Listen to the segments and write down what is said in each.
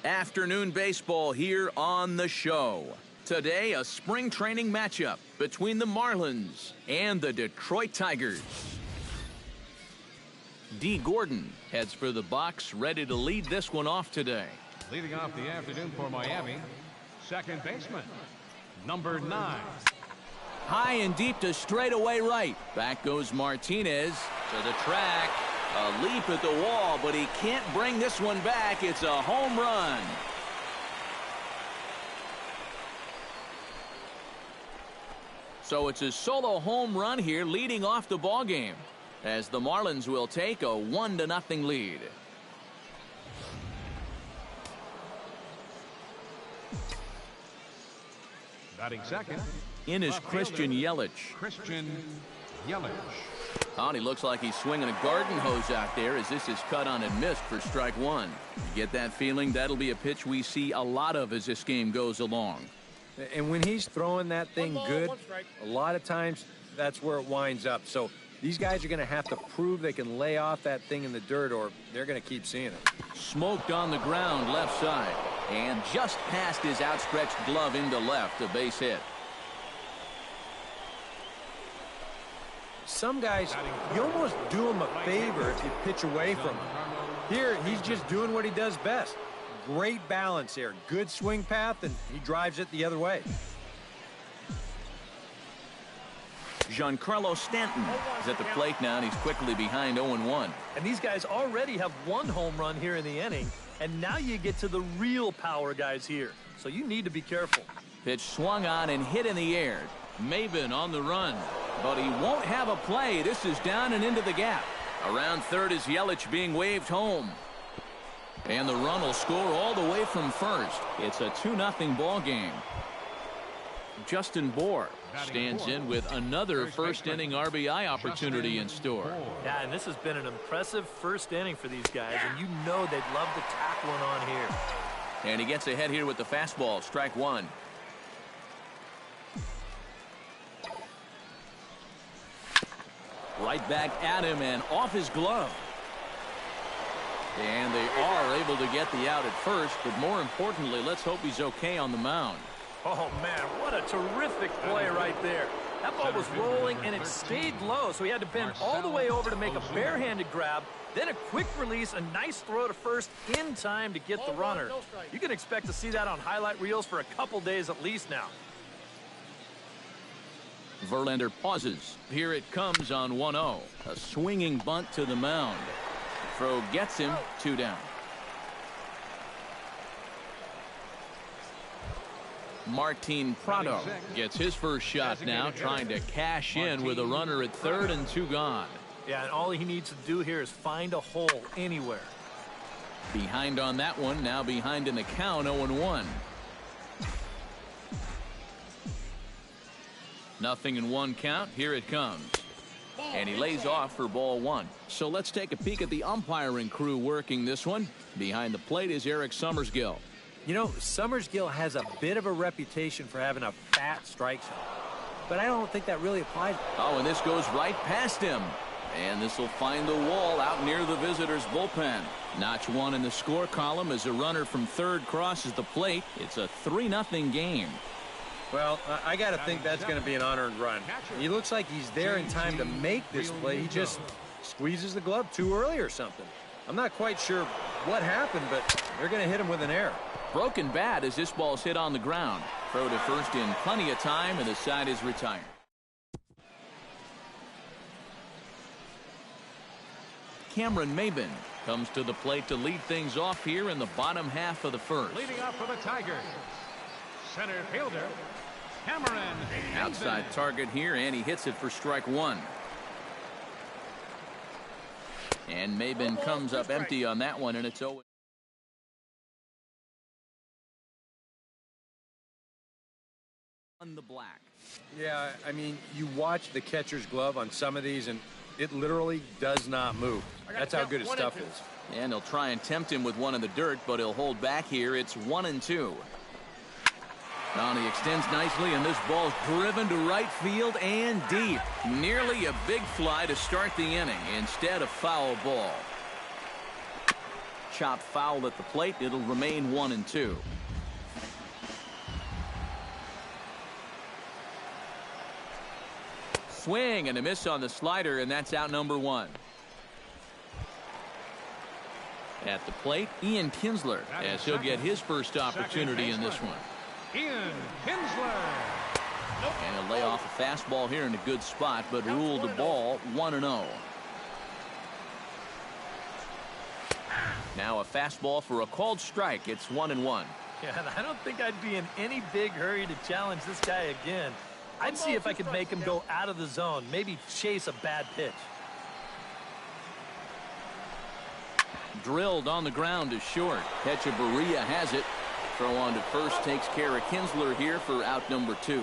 Afternoon baseball here on the show. Today, a spring training matchup between the Marlins and the Detroit Tigers. D. Gordon heads for the box, ready to lead this one off today. Leading off the afternoon for Miami, second baseman, number 9. High and deep to straightaway right. Back goes Martinez to the track. A leap at the wall, but he can't bring this one back. It's a home run. So it's a solo home run here leading off the ball game, as the Marlins will take a 1-0 lead. Batting second. In is Christian Yelich. Christian Yelich. Oh, and he looks like he's swinging a garden hose out there as this is cut on and missed for strike one. You get that feeling? That'll be a pitch we see a lot of as this game goes along. And when he's throwing that thing good, a lot of times that's where it winds up. So these guys are going to have to prove they can lay off that thing in the dirt, or they're going to keep seeing it. Smoked on the ground left side, and just past his outstretched glove into left, a base hit. Some guys, you almost do him a favor if you pitch away from him. Here, he's just doing what he does best. Great balance here. Good swing path, and he drives it the other way. Giancarlo Stanton is at the plate now, and he's quickly behind 0-1. And these guys already have one home run here in the inning, and now you get to the real power guys here. So you need to be careful. Pitch swung on and hit in the air. Maben on the run, but he won't have a play. This is down and into the gap. Around third is Yelich being waved home. And the run will score all the way from first. It's a 2-0 ball game. Justin Bour stands in with another first-inning RBI opportunity in store. Yeah, and this has been an impressive first inning for these guys, and you know they'd love to tack one on here. And he gets ahead here with the fastball, strike one. Right back at him and off his glove. And they are able to get the out at first, but more importantly, let's hope he's okay on the mound. Oh, man, what a terrific play right there. That ball was rolling, and it stayed low, so he had to bend all the way over to make a barehanded grab, then a quick release, a nice throw to first in time to get the runner. You can expect to see that on highlight reels for a couple days at least now. Verlander pauses. Here it comes on 1-0. A swinging bunt to the mound. Throw gets him, 2 down. Martin Prado gets his first shot now, trying to cash in with a runner at third and 2 gone. Yeah, and all he needs to do here is find a hole anywhere. Behind on that one, now behind in the count, 0-1. 0-1 count. Here it comes. And he lays off for ball 1. So let's take a peek at the umpiring crew working this one. Behind the plate is Eric Summersgill. You know, Summersgill has a bit of a reputation for having a fat strike zone, but I don't think that really applies. Oh, and this goes right past him. And this will find the wall out near the visitors' bullpen. Notch 1 in the score column as a runner from third crosses the plate. It's a 3-0 game. Well, I got to think that's going to be an unearned run. He looks like he's there in time to make this play. He just squeezes the glove too early or something. I'm not quite sure what happened, but they're going to hit him with an error. Broken bat as this ball's hit on the ground. Throw to first in plenty of time, and the side is retired. Cameron Maben comes to the plate to lead things off here in the bottom half of the first. Leading off for the Tigers, center fielder, Cameron Maben. Outside target here, and he hits it for strike 1. And Maben comes up empty on that one, and it's 0. On the black. Yeah, I mean, you watch the catcher's glove on some of these, and it literally does not move. That's how good his stuff is. And he'll try and tempt him with one in the dirt, but he'll hold back here. It's 1-2. Now he extends nicely, and this ball's driven to right field and deep. Nearly a big fly to start the inning. Instead, a foul ball. chopped foul at the plate. It'll remain 1-2. Swing and a miss on the slider, and that's out number 1. At the plate, Ian Kinsler, as he'll get his first opportunity in this one. Ian Kinsler. And he'll lay off a fastball here in a good spot, but ruled a ball 1-0. Now a fastball for a called strike. It's 1-1. Yeah, and I don't think I'd be in any big hurry to challenge this guy again. I'd see if I could make him go out of the zone, maybe chase a bad pitch. Drilled on the ground to short. Echeverria has it. Throw on to first takes care of Kinsler here for out number 2.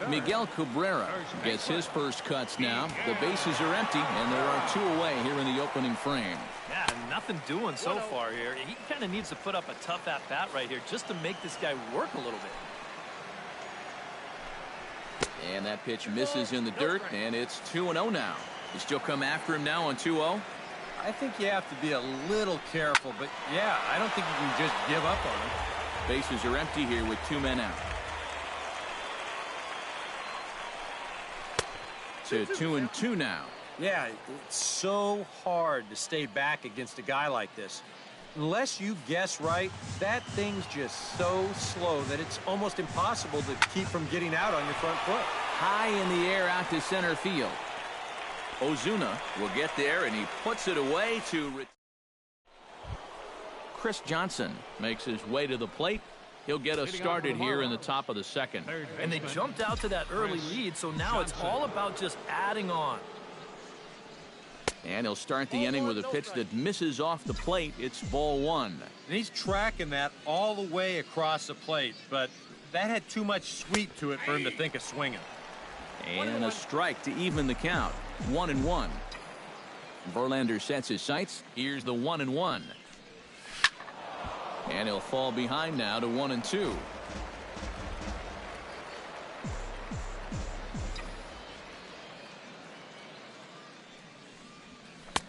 Miguel Cabrera gets his first cuts now. The bases are empty, and there are 2 away here in the opening frame. Yeah, nothing doing so far here. He kind of needs to put up a tough at-bat right here just to make this guy work a little bit. And that pitch misses in the dirt, and it's 2-0 now. You still come after him now on 2-0? I think you have to be a little careful, but yeah, I don't think you can just give up on him. Bases are empty here with 2 men out. To 2-2 now. Yeah, it's so hard to stay back against a guy like this. Unless you guess right, that thing's just so slow that it's almost impossible to keep from getting out on your front foot. High in the air out to center field. Ozuna will get there, and he puts it away to Chris Johnson makes his way to the plate. He'll get us started here in the top of the second. And they jumped out to that early lead, so now it's all about just adding on. And he'll start the inning with a pitch that misses off the plate. It's ball 1. And he's tracking that all the way across the plate, but that had too much sweep to it for him to think of swinging. And a strike to even the count. 1-1. Verlander sets his sights. Here's the 1-1. And he'll fall behind now to 1-2.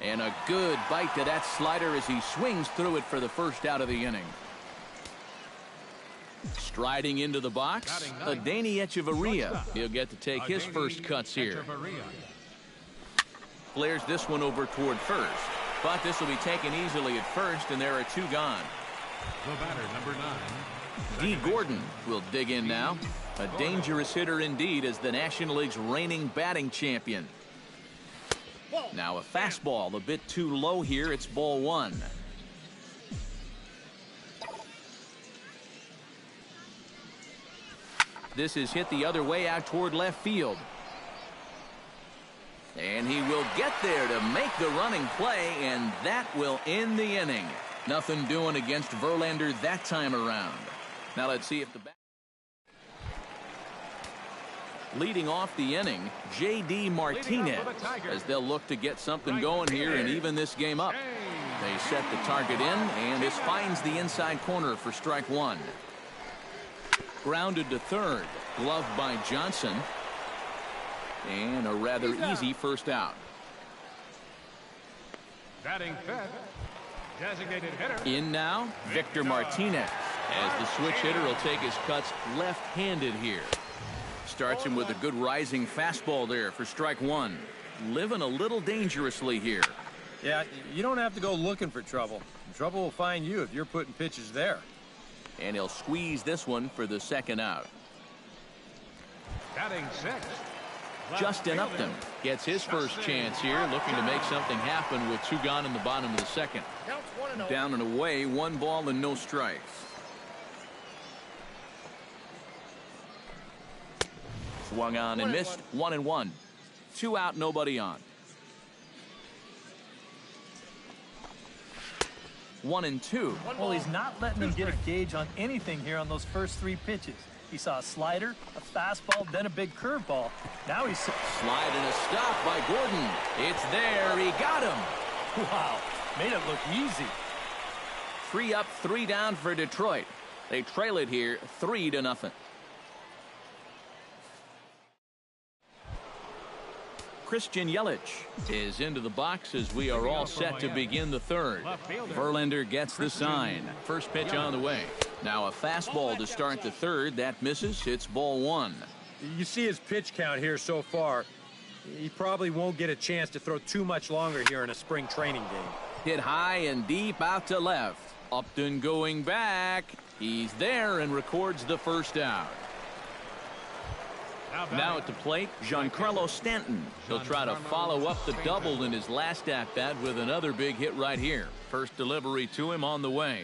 And a good bite to that slider as he swings through it for the first out of the inning. Striding into the box, Adeiny Echeverria. He'll get to take his first cuts here. Flares this one over toward first. But this will be taken easily at first, and there are 2 gone. The batter, number 9. D. Gordon will dig in now. A dangerous hitter indeed as the National League's reigning batting champion. Now a fastball a bit too low here. It's ball 1. This is hit the other way out toward left field. And he will get there to make the running play, and that will end the inning. Nothing doing against Verlander that time around. Now let's see if the leading off the inning, J.D. Martinez, as they'll look to get something going here and even this game up. They set the target in, and this finds the inside corner for strike 1. Grounded to third, gloved by Johnson, and a rather easy first out. Batting fifth, designated hitter. In now, Victor Martinez, as the switch hitter will take his cuts left-handed here. Starts him with a good rising fastball there for strike 1. Living a little dangerously here. Yeah, you don't have to go looking for trouble. Trouble will find you if you're putting pitches there. And he'll squeeze this one for the second out. Batting sixth, Justin Upton gets his first chance here, looking to make something happen with 2 gone in the bottom of the second. Down and away, 1 ball and no strikes. Swung on and missed. 1-1. 2 out, nobody on. 1-2. Well, he's not letting him get a gauge on anything here on those first 3 pitches. He saw a slider, a fastball, then a big curveball. Now he's Slide and a stop by Gordon. It's there. He got him. wow, made it look easy. 3 up, 3 down for Detroit. They trail it here 3-0. Christian Yelich is into the box as we are all set to begin the third. Verlander gets the sign. First pitch on the way. Now a fastball to start the third. That misses. It's ball one. You see his pitch count here so far. He probably won't get a chance to throw too much longer here in a spring training game. Hit high and deep out to left. Upton going back. He's there and records the first out. Now at the plate, Giancarlo Stanton. He'll try to follow up the double in his last at-bat with another big hit right here. First delivery to him on the way.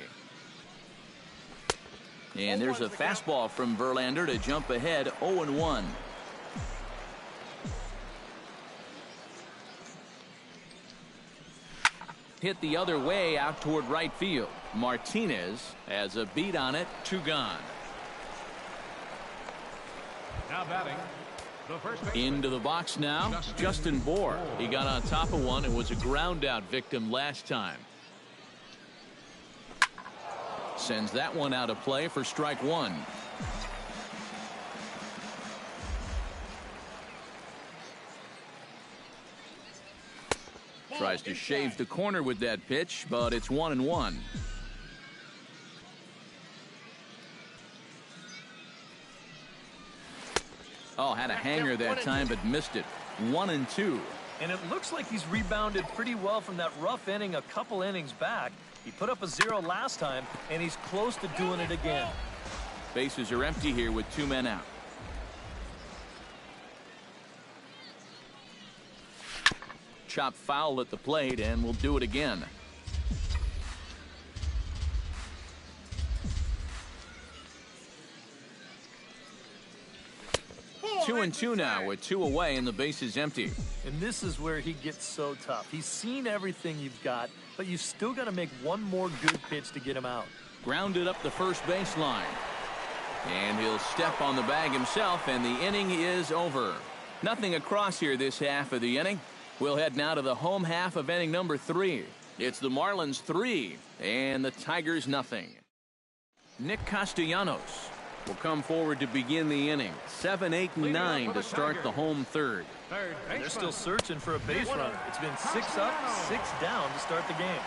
And there's a fastball from Verlander to jump ahead 0-1. Hit the other way out toward right field. Martinez has a beat on it. 2 gone. Now batting, the first baseman. Into the box now, Justin Bour. He got on top of one and was a ground out victim last time. Sends that one out of play for strike one. Tries to shave the corner with that pitch, but it's 1-1. Oh, had a hanger that time, but missed it. 1-2. And it looks like he's rebounded pretty well from that rough inning a couple innings back. He put up a 0 last time, and he's close to doing it again. Bases are empty here with 2 men out. Chop foul at the plate, and we'll do it again. Two and two now with 2 away and the base is empty. And this is where he gets so tough. He's seen everything you've got, but you've still got to make one more good pitch to get him out. Grounded up the first baseline. And he'll step on the bag himself, and the inning is over. Nothing across here this half of the inning. We'll head now to the home half of inning number 3. It's the Marlins 3 and the Tigers nothing. Nick Castellanos will come forward to begin the inning. 7, 8, and 9 to start the home third. They're still searching for a base runner. It's been 6 up, 6 down to start the game.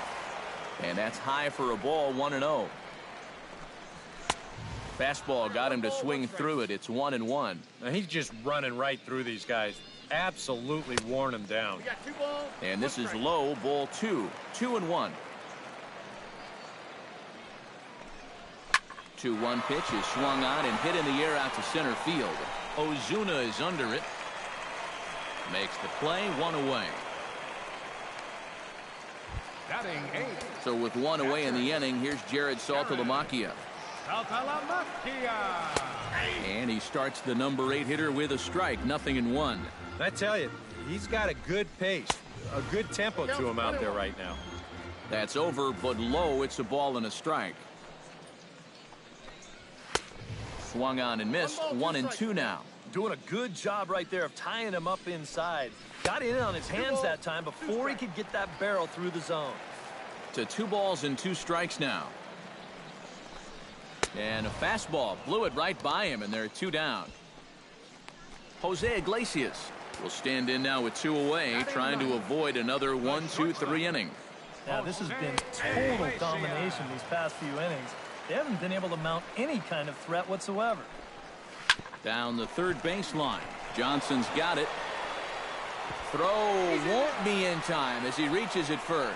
And that's high for a ball, 1-0. Fastball got him to swing through it. It's 1-1. Now he's just running right through these guys. Absolutely worn them down. And this is low, ball 2. 2-1. 2-1 pitch is swung on and hit in the air out to center field. Ozuna is under it. Makes the play, 1 away. Batting 8. So with 1 away in the inning, here's Jared Saltalamacchia. And he starts the number 8 hitter with a strike, 0-1. I tell you, he's got a good pace, a good tempo to him out there right now. That's over, but low. It's a ball and a strike. Swung on and missed. 1-2 now. Doing a good job right there of tying him up inside. Got in on his hands that time before he could get that barrel through the zone. To 2 balls and 2 strikes now. And a fastball blew it right by him, and they're 2 down. Jose Iglesias will stand in now with 2 away, trying to avoid another 1-2-3 inning. Now, this has been total domination these past few innings. They haven't been able to mount any kind of threat whatsoever. Down the third baseline. Johnson's got it. Throw won't be in time as he reaches it first.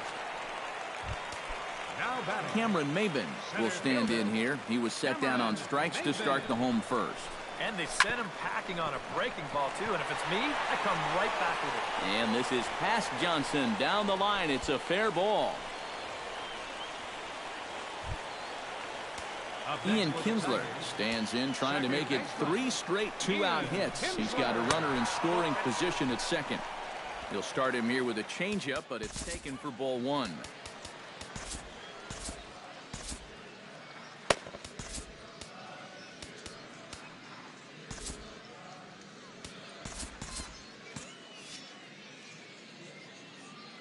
Cameron Maben will stand in here. He was set down on strikes to start the home first. And they sent him packing on a breaking ball, too. And if it's me, I come right back with it. And this is past Johnson down the line. It's a fair ball. Ian Kinsler stands in, trying to make it 3 straight 2-out hits. He's got a runner in scoring position at second. He'll start him here with a changeup, but it's taken for ball 1.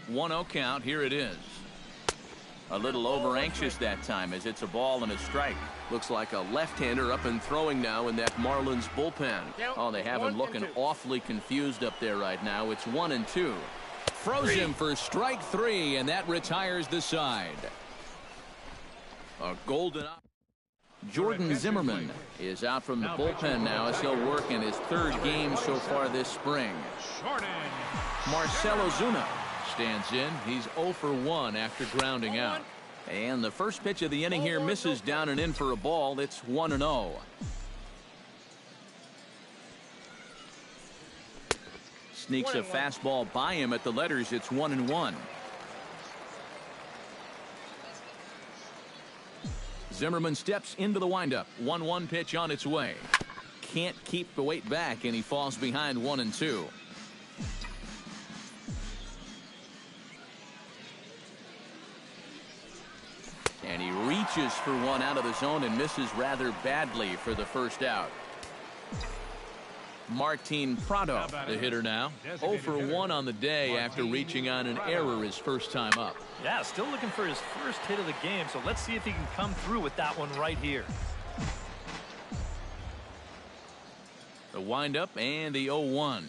One 0 count. Here it is. A little over anxious that time as it's a ball and a strike. Looks like a left-hander up and throwing now in that Marlins bullpen. Oh, they have him looking awfully confused up there right now. It's 1-2. Froze him for strike 3, and that retires the side. A golden. Jordan Zimmerman is out from the bullpen now as he'll work in his 3rd game so far this spring. Marcell Ozuna stands in. He's 0 for 1 after grounding out. And the first pitch of the inning here misses down and in for a ball. It's 1-0. Sneaks a fastball by him at the letters. It's 1-1. Zimmerman steps into the windup. 1-1 pitch on its way. Can't keep the weight back, and he falls behind 1-2. And he reaches for one out of the zone and misses rather badly for the first out. Martin Prado, the hitter now. 0 for 1 on the day after reaching on an error his first time up. Yeah, still looking for his first hit of the game, so let's see if he can come through with that one right here. The windup and the 0-1.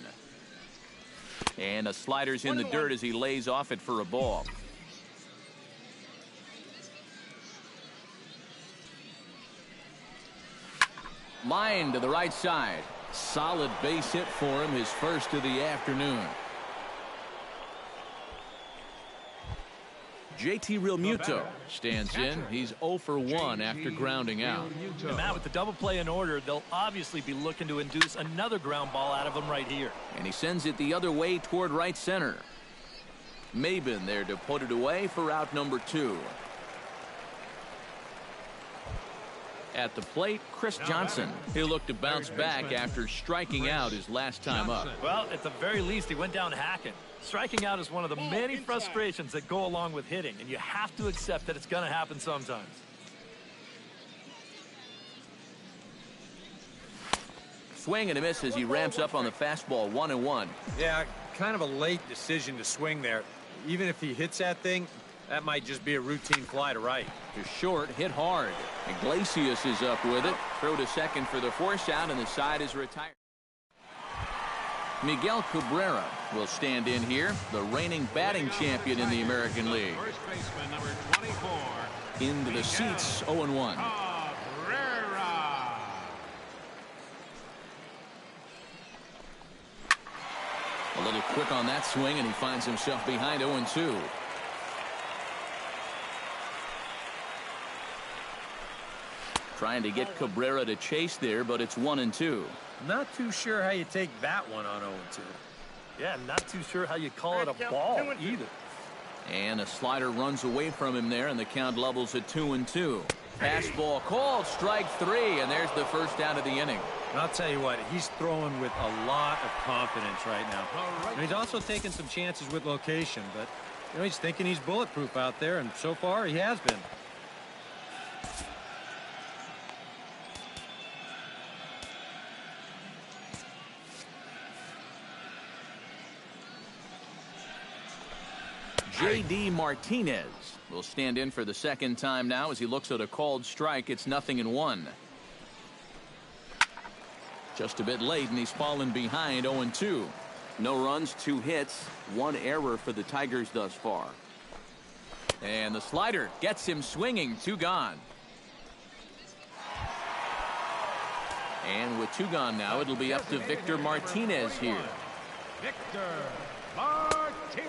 And a slider's in the dirt as he lays off it for a ball. Line to the right side. Solid base hit for him, his first of the afternoon. JT Realmuto stands in. He's 0 for 1 after grounding out. And Matt, with the double play in order, they'll obviously be looking to induce another ground ball out of him right here. And he sends it the other way toward right center. Maben there to put it away for out number 2. At the plate, Chris Johnson. He'll look to bounce back after striking out his last time up. Well, at the very least, he went down hacking. Striking out is one of the many frustrations that go along with hitting, and you have to accept that it's going to happen sometimes. Swing and a miss as he ramps up on the fastball. 1-1. Yeah, kind of a late decision to swing there. Even if he hits that thing, that might just be a routine fly to right. To short, hit hard. Iglesias is up with it. Throw to second for the force out, and the side is retired. Miguel Cabrera will stand in here, the reigning batting champion in the American League. First baseman number 24. Into the seats, 0-1. Cabrera. A little quick on that swing, and he finds himself behind 0-2. Trying to get Cabrera to chase there, but it's 1-2. Not too sure how you take that one on 0-2. Yeah, not too sure how you call it a ball either. And a slider runs away from him there, and the count levels at 2-2. Fastball called, strike 3, and there's the first out of the inning. And I'll tell you what, he's throwing with a lot of confidence right now. And he's also taking some chances with location, but he's thinking he's bulletproof out there, and so far he has been. J.D. Martinez will stand in for the second time now as he looks at a called strike. It's 0-1. Just a bit late, and he's fallen behind 0-2. No runs, 2 hits, 1 error for the Tigers thus far. And the slider gets him swinging. 2 gone. And with 2 gone now, it'll be up to Victor Martinez here. Victor Martinez.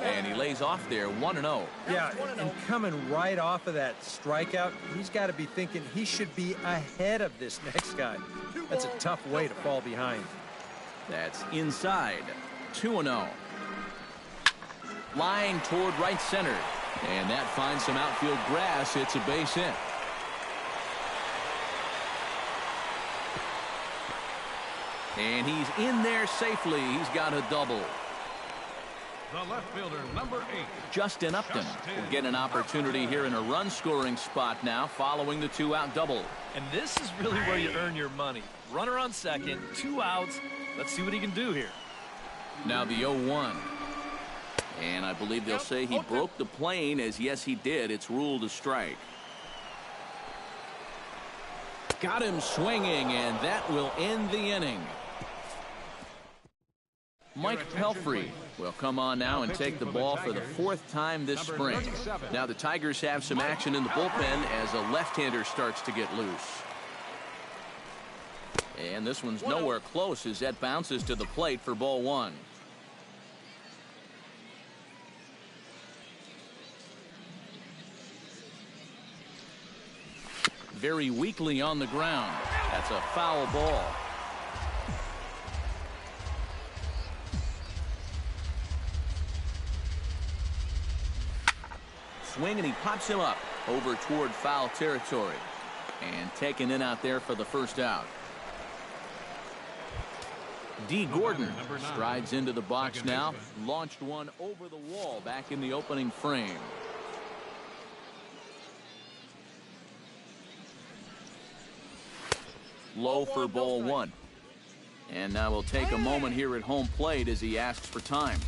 And he lays off there, 1-0. Yeah, and coming right off of that strikeout, he's got to be thinking he should be ahead of this next guy. That's a tough way to fall behind. That's inside. 2-0. Line toward right center. And that finds some outfield grass. It's a base hit. And he's in there safely. He's got a double. The left fielder, number 8. Justin Upton will get an opportunity here in a run-scoring spot now following the 2-out double. And this is really where you earn your money. Runner on second, 2 outs. Let's see what he can do here. Now the 0-1. And I believe they'll say he broke the plane, as yes, he did. It's ruled a strike. Got him swinging, and that will end the inning. Mike Pelfrey will come on now and take the ball for the 4th time this spring. Now the Tigers have some action in the bullpen as a left-hander starts to get loose. And this one's nowhere close as that bounces to the plate for ball 1. Very weakly on the ground. That's a foul ball. Swing, and he pops him up over toward foul territory. And taken in out there for the first out. D. Gordon strides into the box now. Launched one over the wall back in the opening frame. Low for ball 1. And now we'll take a moment here at home plate as he asks for time.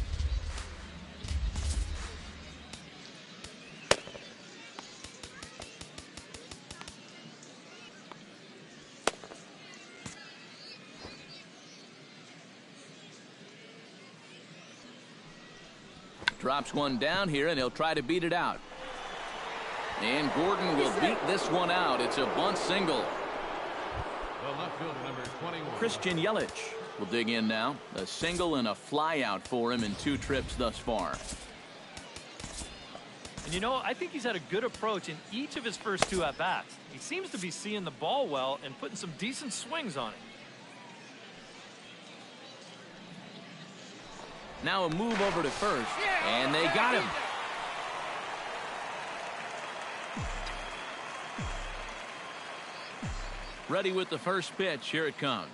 Drops one down here, and he'll try to beat it out. And Gordon will beat this one out. It's a bunt single. The left fielder, number 21. Christian Yelich will dig in now. A single and a fly out for him in 2 trips thus far. And you know, I think he's had a good approach in each of his first 2 at-bats. He seems to be seeing the ball well and putting some decent swings on it. Now a move over to first, and they got him. Ready with the first pitch. Here it comes.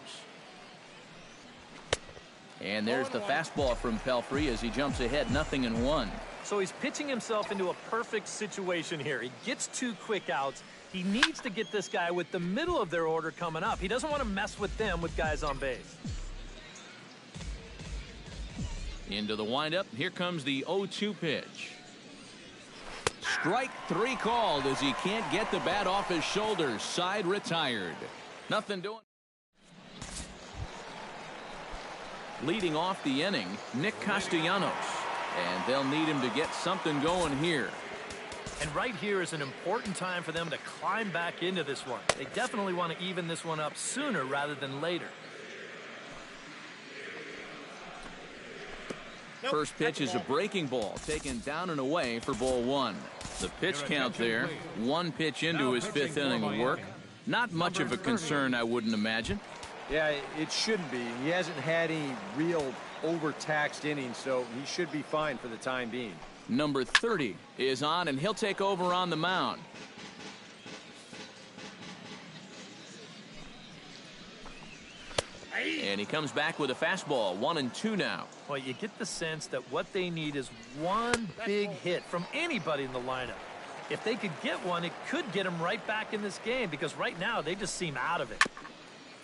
And there's the fastball from Pelfrey as he jumps ahead 0-1. So he's pitching himself into a perfect situation here. He gets 2 quick outs. He needs to get this guy with the middle of their order coming up. He doesn't want to mess with them with guys on base. Into the windup. Here comes the 0-2 pitch. Strike 3 called as he can't get the bat off his shoulders. Side retired. Nothing doing. Leading off the inning, Nick Castellanos. And they'll need him to get something going here. And right here is an important time for them to climb back into this one. They definitely want to even this one up sooner rather than later. First pitch is a breaking ball taken down and away for ball 1. The pitch count there, 1 pitch into his 5th inning of work. Not much of a concern, I wouldn't imagine. Yeah, it shouldn't be. He hasn't had any real overtaxed innings, so he should be fine for the time being. Number 30 is on, and he'll take over on the mound. And he comes back with a fastball, 1-2 now. Well, you get the sense that what they need is one big hit from anybody in the lineup. If they could get one, it could get them right back in this game because right now they just seem out of it.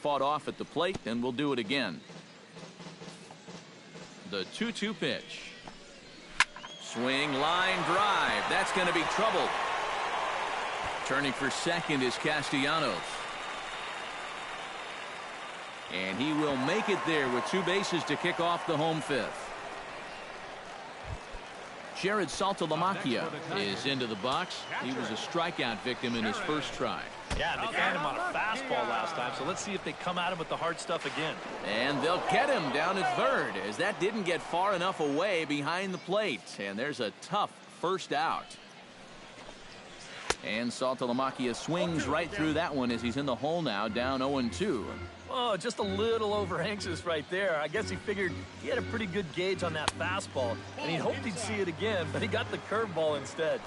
Fought off at the plate, and we'll do it again. The 2-2 pitch. Swing, line, drive. That's going to be trouble. Turning for second is Castellanos. And he will make it there with 2 bases to kick off the home 5th. Jared Saltalamacchia is into the box. He was a strikeout victim in his first try. Yeah, they found him on a fastball last time, so let's see if they come at him with the hard stuff again. And they'll get him down at third as that didn't get far enough away behind the plate. And there's a tough first out. And Saltalamacchia swings right through that one as he's in the hole now, down 0-2. Oh, just a little over anxious right there. I guess he figured he had a pretty good gauge on that fastball, and he hoped he'd see it again, but he got the curveball instead.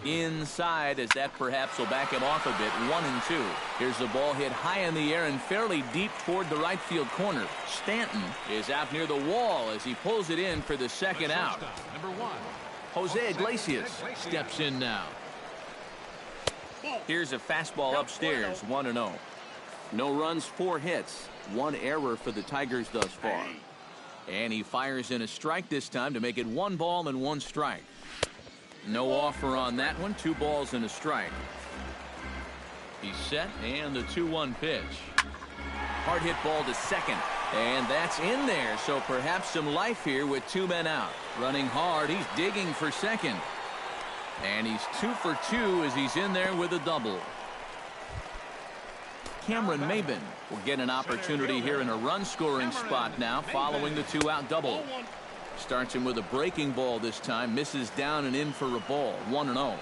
Inside as that perhaps will back him off a bit, 1-2. Here's the ball hit high in the air and fairly deep toward the right field corner. Stanton is out near the wall as he pulls it in for the second out. Number 1. Jose Iglesias steps in now. Here's a fastball upstairs, 1-0. No runs, 4 hits, 1 error for the Tigers thus far. And he fires in a strike this time to make it 1 ball and 1 strike. No offer on that one. 2 balls and a strike. He's set, and the 2-1 pitch. Hard hit ball to second, and that's in there. So perhaps some life here with 2 men out. Running hard, he's digging for second. And he's 2 for 2 as he's in there with a double. Cameron Maben will get an opportunity here in a run-scoring spot now following the 2-out double. Starts him with a breaking ball this time. Misses down and in for a ball. 1-0.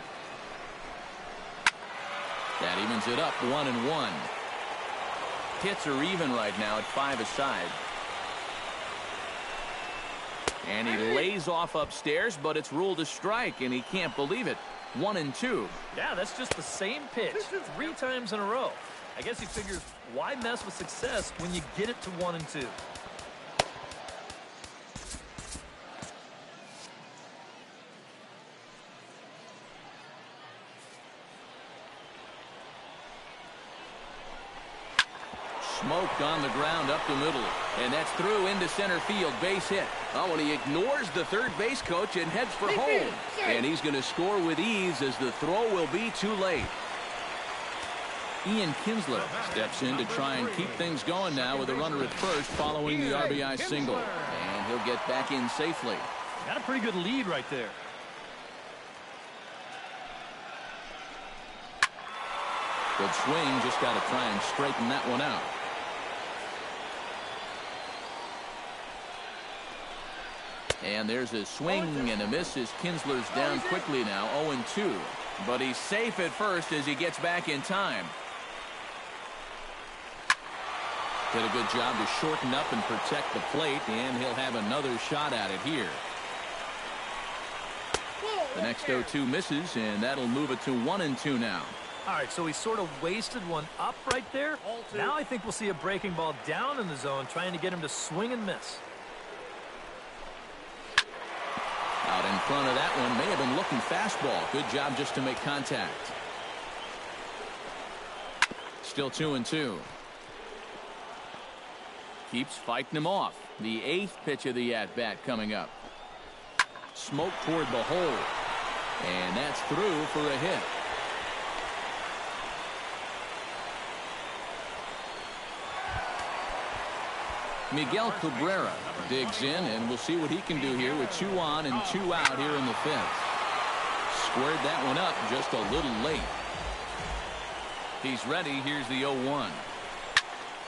That evens it up 1-1. Hits are even right now at 5 aside. And he lays off upstairs, but it's ruled a strike, and he can't believe it. 1-2. Yeah, that's just the same pitch 3 times in a row. I guess he figures, why mess with success when you get it to 1-2? Smoked on the ground up the middle, and that's through into center field. Base hit. Oh, and he ignores the third base coach and heads for home. And he's going to score with ease as the throw will be too late. Ian Kinsler steps in to try and keep things going now with a runner at first following the RBI single. And he'll get back in safely. Got a pretty good lead right there. Good swing, just got to try and straighten that one out. And there's a swing and a miss as Kinsler's down quickly now, 0-2. But he's safe at first as he gets back in time. Did a good job to shorten up and protect the plate, and he'll have another shot at it here. The next 0-2 misses, and that'll move it to 1-2 now. All right, so he sort of wasted one up right there. Now I think we'll see a breaking ball down in the zone, trying to get him to swing and miss. Out in front of that one, may have been looking fastball. Good job just to make contact. Still 2-2. Keeps fighting him off. The 8th pitch of the at-bat coming up. Smoke toward the hole. And that's through for a hit. Miguel Cabrera digs in, and we'll see what he can do here with 2 on and 2 out here in the 5th. Squared that one up just a little late. He's ready. Here's the 0-1.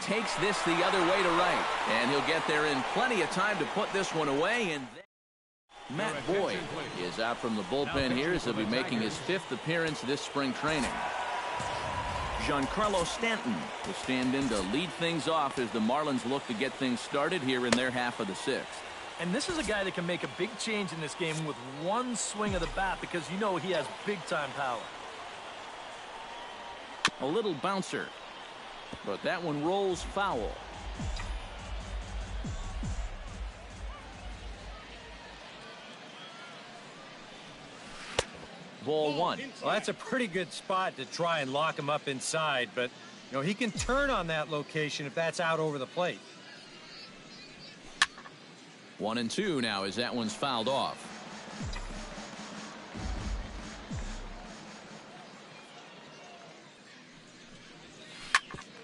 Takes this the other way to right, and he'll get there in plenty of time to put this one away. And Matt Boyd is out from the bullpen here as he'll be making his 5th appearance this spring training. Giancarlo Stanton will stand in to lead things off as the Marlins look to get things started here in their half of the 6th. And this is a guy that can make a big change in this game with one swing of the bat, because you know he has big-time power. A little bouncer, but that one rolls foul. Ball 1. Well, that's a pretty good spot to try and lock him up inside, but you know he can turn on that location if that's out over the plate. 1-2 now as that one's fouled off.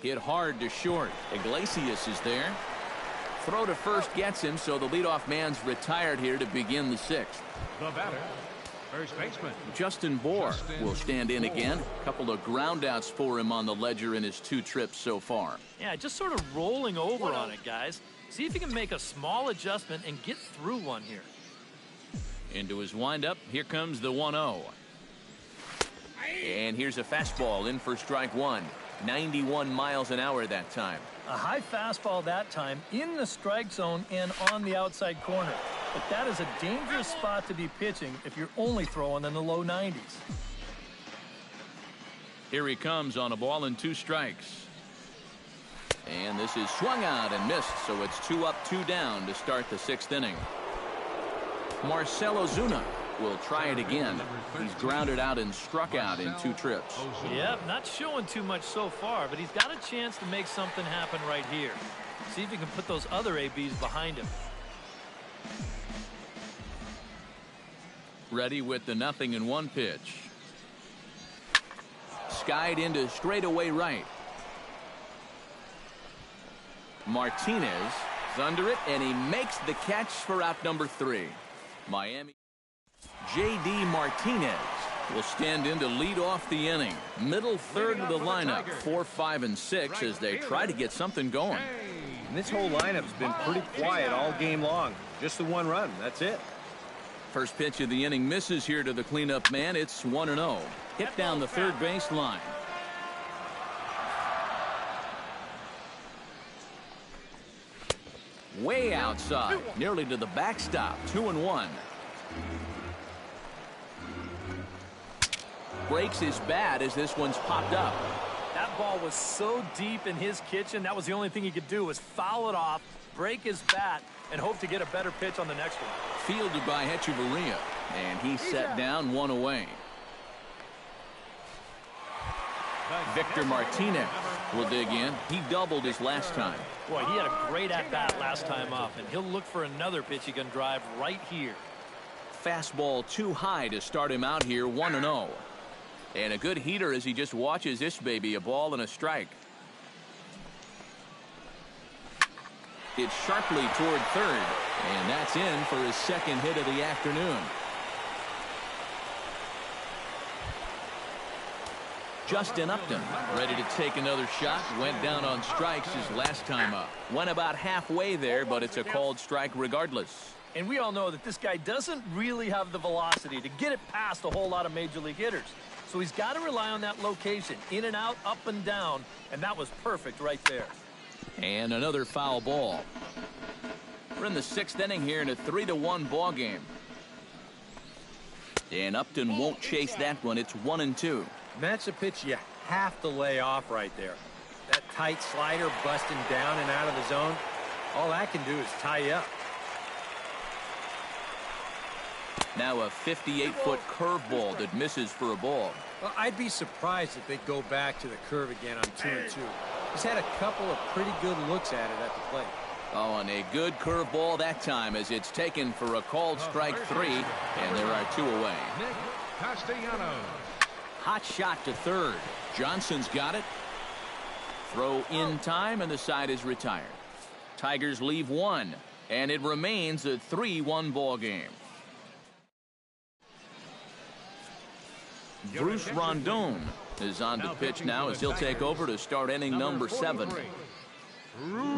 Hit hard to short. Iglesias is there. Throw to first gets him, so the leadoff man's retired here to begin the 6th. The batter, first baseman Justin Bohr will stand in again. A couple of groundouts for him on the ledger in his 2 trips so far. Yeah, just sort of rolling over on it, guys. See if he can make a small adjustment and get through one here. Into his windup, here comes the 1-0. And here's a fastball in for strike 1. 91 miles an hour that time. A high fastball that time in the strike zone and on the outside corner. But that is a dangerous spot to be pitching if you're only throwing in the low 90s. Here he comes on a ball and 2 strikes. And this is swung out and missed, so it's 2 up, 2 down to start the 6th inning. Marcell Ozuna will try it again. He's grounded out and struck out in 2 trips. Yep, not showing too much so far, but he's got a chance to make something happen right here. See if he can put those other ABs behind him. Ready with the 0-1 pitch. Skied into straightaway right. Martinez is under it, and he makes the catch for out number 3. Miami. J.D. Martinez will stand in to lead off the inning. Middle third of the lineup, 4, 5, and 6 as they try to get something going. And this whole lineup's been pretty quiet all game long. Just the one run. That's it. First pitch of the inning misses here to the cleanup man. It's 1-0. Hit down the third base line. Way outside, nearly to the backstop. 2-1. Breaks his bat as this one's popped up. That ball was so deep in his kitchen, that was the only thing he could do was foul it off, break his bat, and hope to get a better pitch on the next one. Fielded by Hechavarria, and he's set down, 1 away. Victor Martinez will dig in. He doubled his last time. Boy, he had a great at-bat last time up, and he'll look for another pitch he can drive right here. Fastball too high to start him out here, 1-0. And a good heater as he just watches this baby, a ball and a strike. It's sharply toward third, and that's in for his second hit of the afternoon. Justin Upton ready to take another shot. Went down on strikes his last time up. Went about halfway there, but it's a called strike regardless. And we all know that this guy doesn't really have the velocity to get it past a whole lot of major league hitters. So he's got to rely on that location, in and out, up and down, and that was perfect right there. And another foul ball. We're in the 6th inning here in a 3-1 ball game. And Upton won't chase that one. It's 1-2. And that's a pitch you have to lay off right there. That tight slider busting down and out of the zone. All that can do is tie you up. Now a 58-foot curveball that misses for a ball. Well, I'd be surprised if they go back to the curve again on 2-2. He's had a couple of pretty good looks at it at the plate. Oh, and a good curveball that time as it's taken for a called strike 3, and there are 2 away. Hot shot to third. Johnson's got it. Throw in time, and the side is retired. Tigers leave 1, and it remains a 3-1 ball game. Bruce Rondon is on the pitch now as he'll take over to start inning number 7.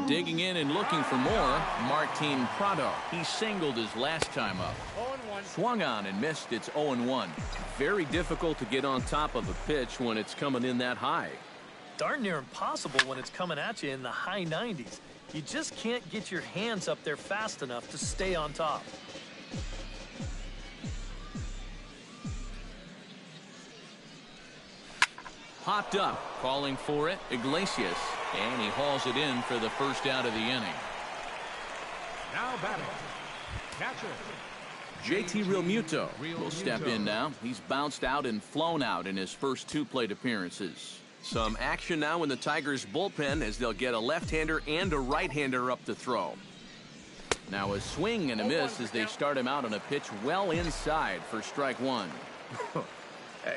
Digging in and looking for more, Martin Prado. He singled his last time up. Swung on and missed. It's 0-1. Very difficult to get on top of a pitch when it's coming in that high. Darn near impossible when it's coming at you in the high 90s. You just can't get your hands up there fast enough to stay on top. Popped up, calling for it, Iglesias, and he hauls it in for the first out of the inning. Now batting, catcher. JT Realmuto will step in now. He's bounced out and flown out in his first 2 plate appearances. Some action now in the Tigers bullpen as they'll get a left-hander and a right-hander up to throw. Now a swing and a miss as they start him out on a pitch well inside for strike 1.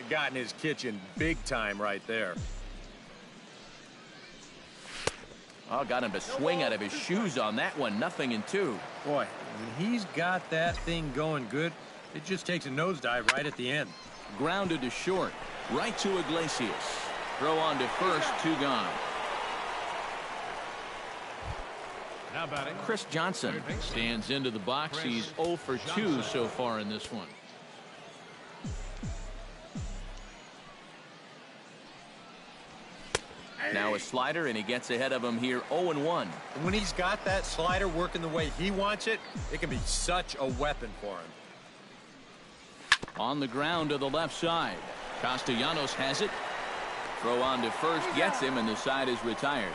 Got in his kitchen big time right there. Oh, got him to swing out of his shoes on that one. 0-2. Boy, when he's got that thing going good, it just takes a nosedive right at the end. Grounded to short. Right to Iglesias. Throw on to first. 2 gone. Now batting, Chris Johnson stands into the box. He's 0 for 2 so far in this one. Now a slider, and he gets ahead of him here, 0-1. And when he's got that slider working the way he wants it, it can be such a weapon for him. On the ground to the left side. Castellanos has it. Throw on to first, gets him, and the side is retired.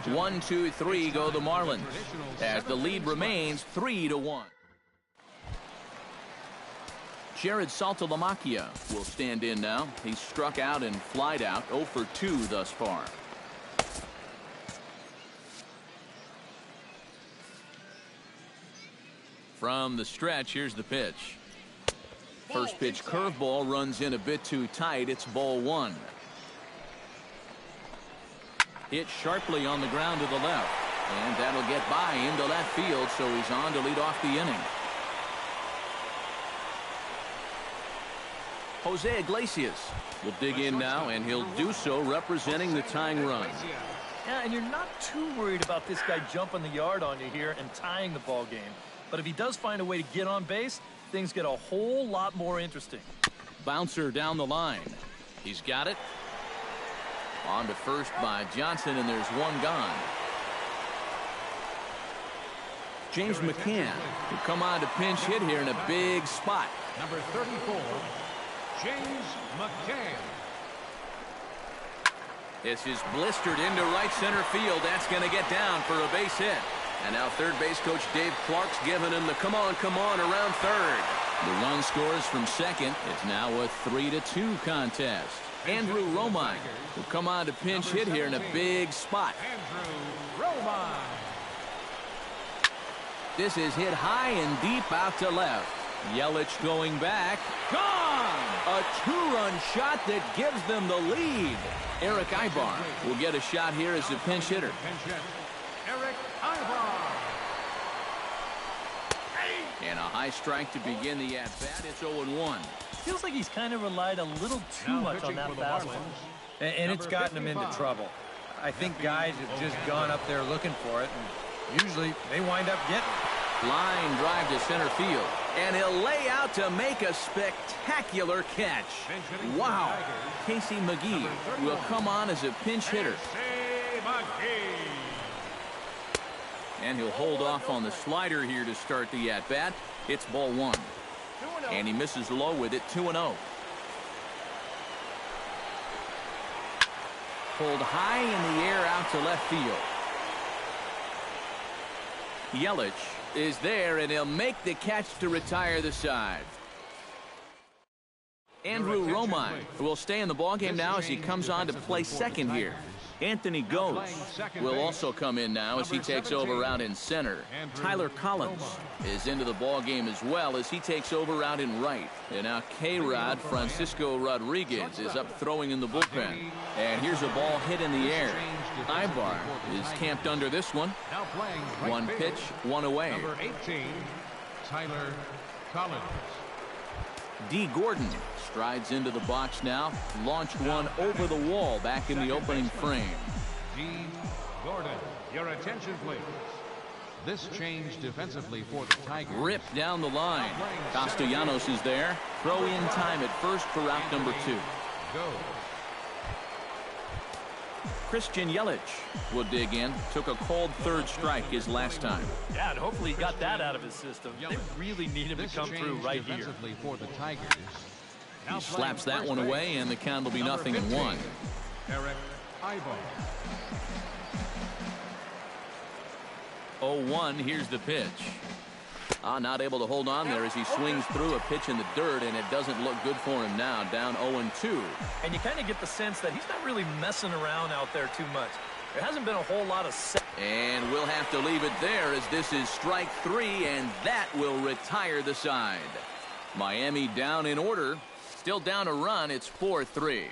1, 2, 3 go the Marlins as the lead remains 3-1. Jared Saltalamacchia will stand in now. He's struck out and flied out, 0 for 2 thus far. From the stretch, here's the pitch. First pitch curveball runs in a bit too tight. It's ball one. Hit sharply on the ground to the left. And that'll get by into left field, so he's on to lead off the inning. Jose Iglesias will dig in now, and he'll do so representing the tying run. Yeah, and you're not too worried about this guy jumping the yard on you here and tying the ball game. But if he does find a way to get on base, things get a whole lot more interesting. Bouncer down the line. He's got it. On to first by Johnson, and there's one gone. James McCann will come on to pinch hit here in a big spot. Number 34, James McCann. This is blistered into right center field. That's going to get down for a base hit. And now third base coach Dave Clark's giving him the come on around third. The run scores from second. It's now a 3-2 contest. Andrew Romine will come on to pinch hit here in a big spot. Andrew Romine. This is hit high and deep out to left. Yelich going back. Gone! A two-run shot that gives them the lead. Eric Ibar will get a shot here as a pinch hitter. Pinch hit, Eric Ibar. And a high strike to begin the at-bat. It's 0-1. Feels like he's kind of relied a little too Now much on pitching that for the fastball. Marlins. And it's gotten him into trouble. I think guys have just gone up there looking for it, and usually they wind up getting it. Line drive to center field. And he'll lay out to make a spectacular catch. Wow. Casey McGee will come on as a pinch hitter. Casey McGee. And he'll hold off on the slider here to start the at-bat. It's ball one. And he misses low with it, 2-0. Pulled high in the air out to left field. Yelich is there, and he'll make the catch to retire the side. Andrew Romine will stay in the ballgame now as he comes on to play second here. Anthony Gose will also come in now as he takes over out in center. Tyler Collins is into the ballgame as well as he takes over out in right. And now K-Rod Francisco Rodriguez is up throwing in the bullpen. And here's a ball hit in the air. Ibar is camped under this one. Now playing right One field. pitch, one away. Number 18, Tyler Collins. D. Gordon strides into the box now. Launched one over the wall back in the opening frame. D. Gordon, your attention please. This change defensively for the Tigers. Ripped down the line. Castellanos is there. Throw in time at first for out number 2. Go. Christian Yelich will dig in. Took a cold third strike his last time. Yeah, and hopefully he got that out of his system. They really need him to This come through change right here. defensively for the Tigers. He slaps that one away, and the count will be Number 0-1. 15, Eric Ibar. 0-1. Here's the pitch. Not able to hold on there as he swings through a pitch in the dirt, and it doesn't look good for him now. Down 0-2. And you kind of get the sense that he's not really messing around out there too much. There hasn't been a whole lot of set. And we'll have to leave it there as this is strike 3, and that will retire the side. Miami down in order. Still down a run. It's 4-3.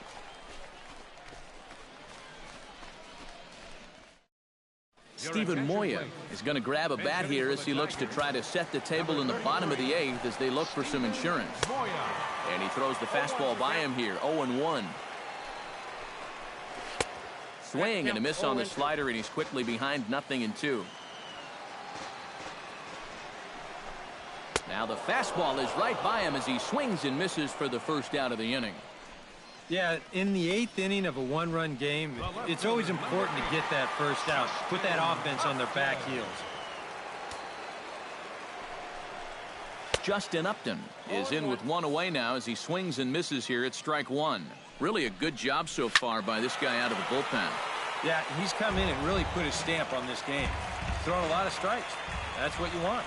Stephen Moya is going to grab a bat here as he looks to try to set the table in the bottom of the 8th as they look for some insurance. And he throws the fastball by him here. 0-1. Swing and a miss on the slider, and he's quickly behind 0-2. Now the fastball is right by him as he swings and misses for the first out of the inning. Yeah, in the 8th inning of a one-run game, it's always important to get that first out. Put that offense on their back heels. Justin Upton is in with one away now as he swings and misses here at strike 1. Really a good job so far by this guy out of the bullpen. Yeah, he's come in and really put a stamp on this game. Throwing a lot of strikes. That's what you want.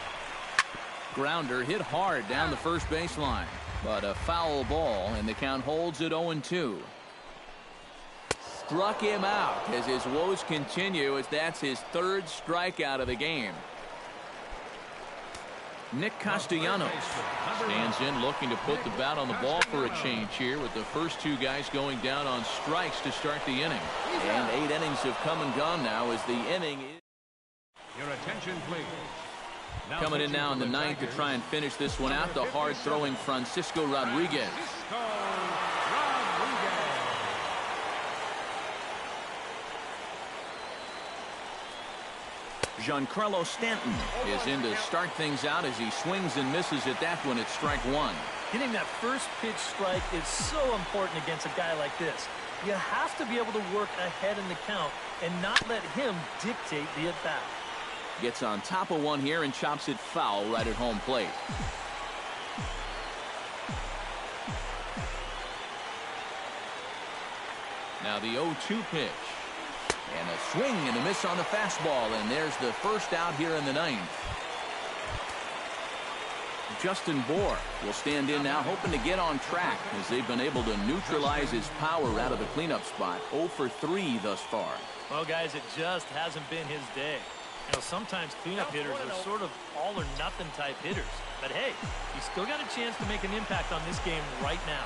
Grounder hit hard down the first baseline, but a foul ball, and the count holds at 0-2. Struck him out as his woes continue as that's his 3rd strikeout of the game. Nick Castellanos stands in looking to put the bat on the ball for a change here with the first two guys going down on strikes to start the inning. And 8 innings have come and gone now as the inning is... Your attention, please. Coming in now in the ninth to try and finish this one out, the hard-throwing Francisco Rodriguez. Giancarlo Stanton is in to start things out as he swings and misses at that one at strike one. Getting that first pitch strike is so important against a guy like this. You have to be able to work ahead in the count and not let him dictate the at-bat. Gets on top of one here and chops it foul right at home plate. Now the 0-2 pitch. And a swing and a miss on the fastball, and there's the first out here in the ninth. Justin Bour will stand in now, hoping to get on track as they've been able to neutralize his power out of the cleanup spot. 0 for 3 thus far. Well, guys, it just hasn't been his day. You know, sometimes cleanup hitters are sort of all-or-nothing type hitters. But, hey, he's still got a chance to make an impact on this game right now.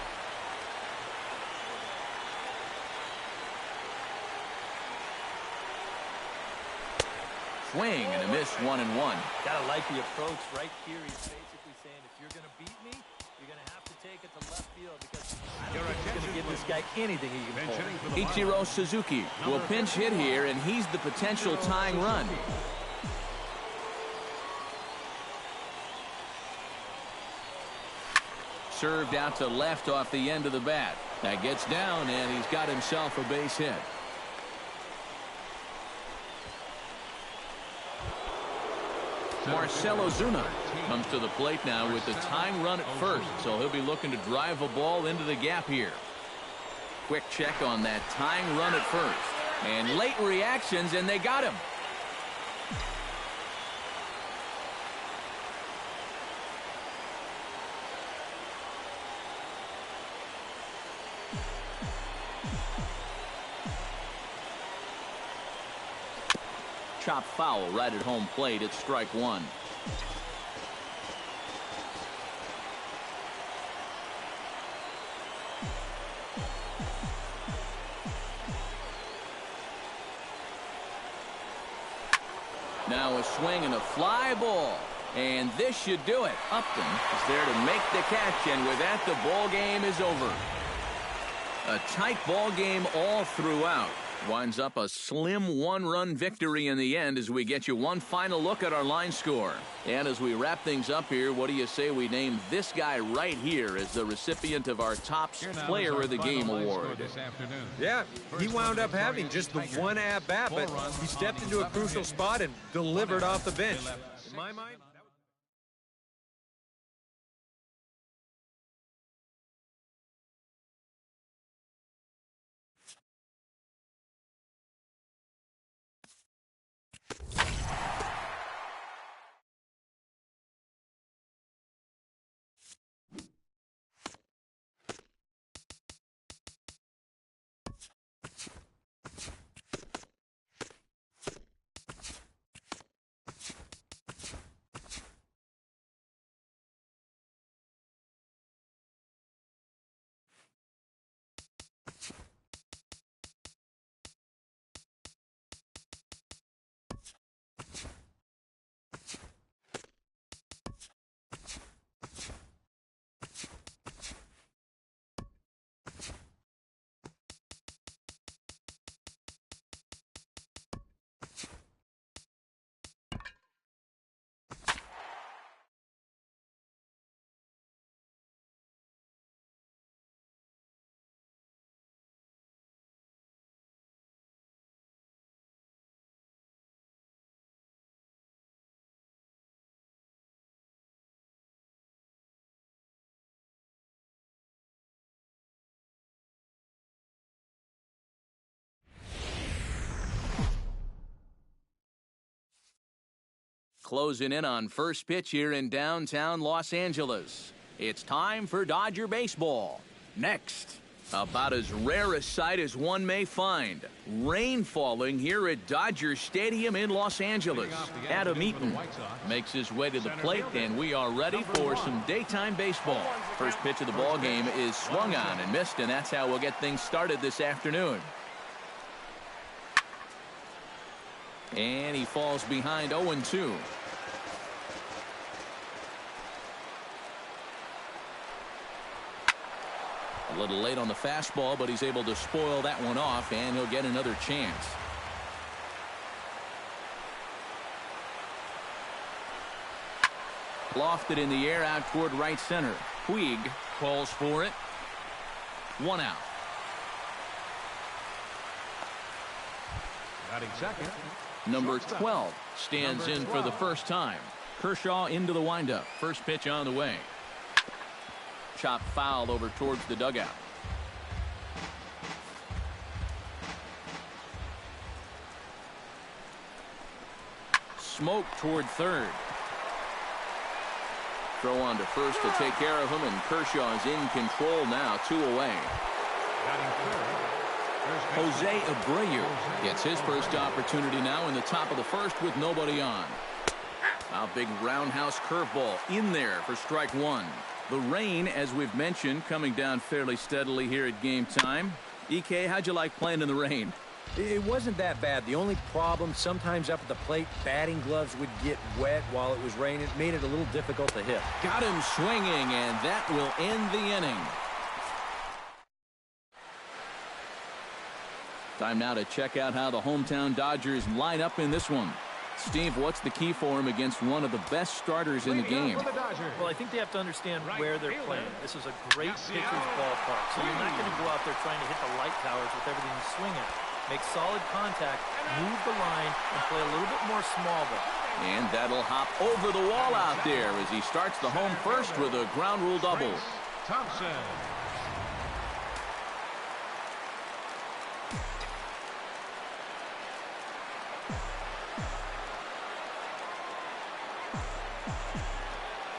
Swing and a miss, 1-1. Gotta like the approach right here. He's basically saying, if you're going to beat me, you're going to have to take it to left field because I don't think he's going to give this guy anything he can pull. Ichiro Suzuki will pinch hit here, and he's the potential tying run. Served out to left off the end of the bat. That gets down, and he's got himself a base hit. Marcell Ozuna comes to the plate now with the tying run at first, so he'll be looking to drive a ball into the gap here. Quick check on that tying run at first. And late reactions, and they got him. Chop foul right at home plate. It's strike one. Now a swing and a fly ball. And this should do it. Upton is there to make the catch, and with that, the ball game is over. A tight ball game all throughout. Winds up a slim one-run victory in the end as we get you one final look at our line score. And as we wrap things up here, what do you say we name this guy right here as the recipient of our top player of the game award? Yeah, he wound up having just the one at-bat, but he stepped into a crucial spot and delivered off the bench. In my mind, Closing in on first pitch here in downtown Los Angeles. It's time for Dodger baseball. Next. About as rare a sight as one may find. Rain falling here at Dodger Stadium in Los Angeles. Adam Eaton makes his way to the plate, and we are ready for some daytime baseball. First pitch of the ball game is swung on and missed, and that's how we'll get things started this afternoon. And he falls behind 0-2. A little late on the fastball, but he's able to spoil that one off, and he'll get another chance. Lofted in the air out toward right center. Puig calls for it. 1 out. Batting second. Number 12 stands in for the first time. Kershaw into the windup. First pitch on the way. Chopped foul over towards the dugout. Smoke toward third. Throw on to first to take care of him, and Kershaw is in control now, 2 away. Jose Abreu gets his first opportunity now in the top of the first with nobody on. A big roundhouse curveball in there for strike 1. The rain, as we've mentioned, coming down fairly steadily here at game time. EK, how'd you like playing in the rain? It wasn't that bad. The only problem, sometimes up at the plate, batting gloves would get wet while it was raining. It made it a little difficult to hit. Got him swinging, and that will end the inning. Time now to check out how the hometown Dodgers line up in this one. Steve, what's the key for him against one of the best starters in the game? Well, I think they have to understand where they're playing. This is a great pitcher's ballpark, so you're not going to go out there trying to hit the light towers with everything you swing at. Make solid contact, move the line, and play a little bit more small ball. And that'll hop over the wall out there as he starts the home first with a ground rule double. Thompson.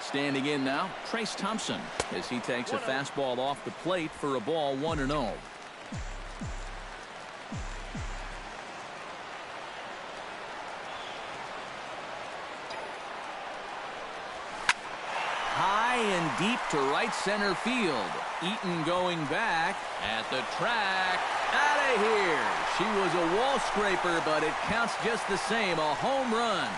Standing in now, Trace Thompson, as he takes a fastball off the plate for a ball 1-0. High and deep to right center field. Eaton going back at the track. Out of here. She was a wall scraper, but it counts just the same. A home run.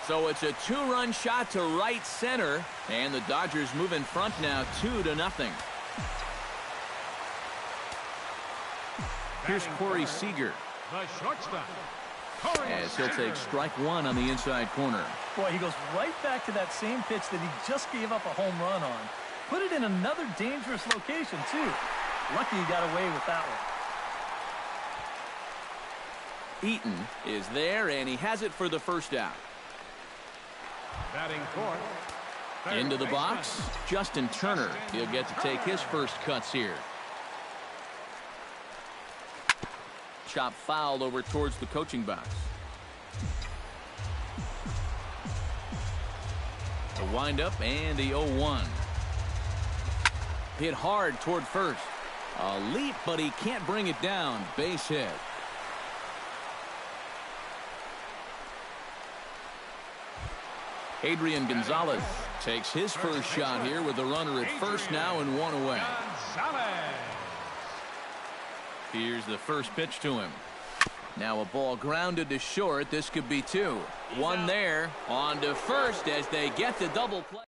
So it's a 2-run shot to right center, and the Dodgers move in front now 2-0. Here's Corey Seager, The shortstop. as he'll take strike 1 on the inside corner. Boy, he goes right back to that same pitch that he just gave up a home run on. Put it in another dangerous location, too. Lucky he got away with that one. Eaton is there, and he has it for the first out. Batting fourth. Into the box, Justin Turner. He'll get to take his first cuts here. Chop fouled over towards the coaching box. The windup and the 0-1. Hit hard toward first. A leap, but he can't bring it down. Base hit. Adrian Gonzalez takes his first shot here with the runner at first now and 1 away. Here's the first pitch to him. Now a ball grounded to short. This could be 2. 1 there. On to first as they get the double play.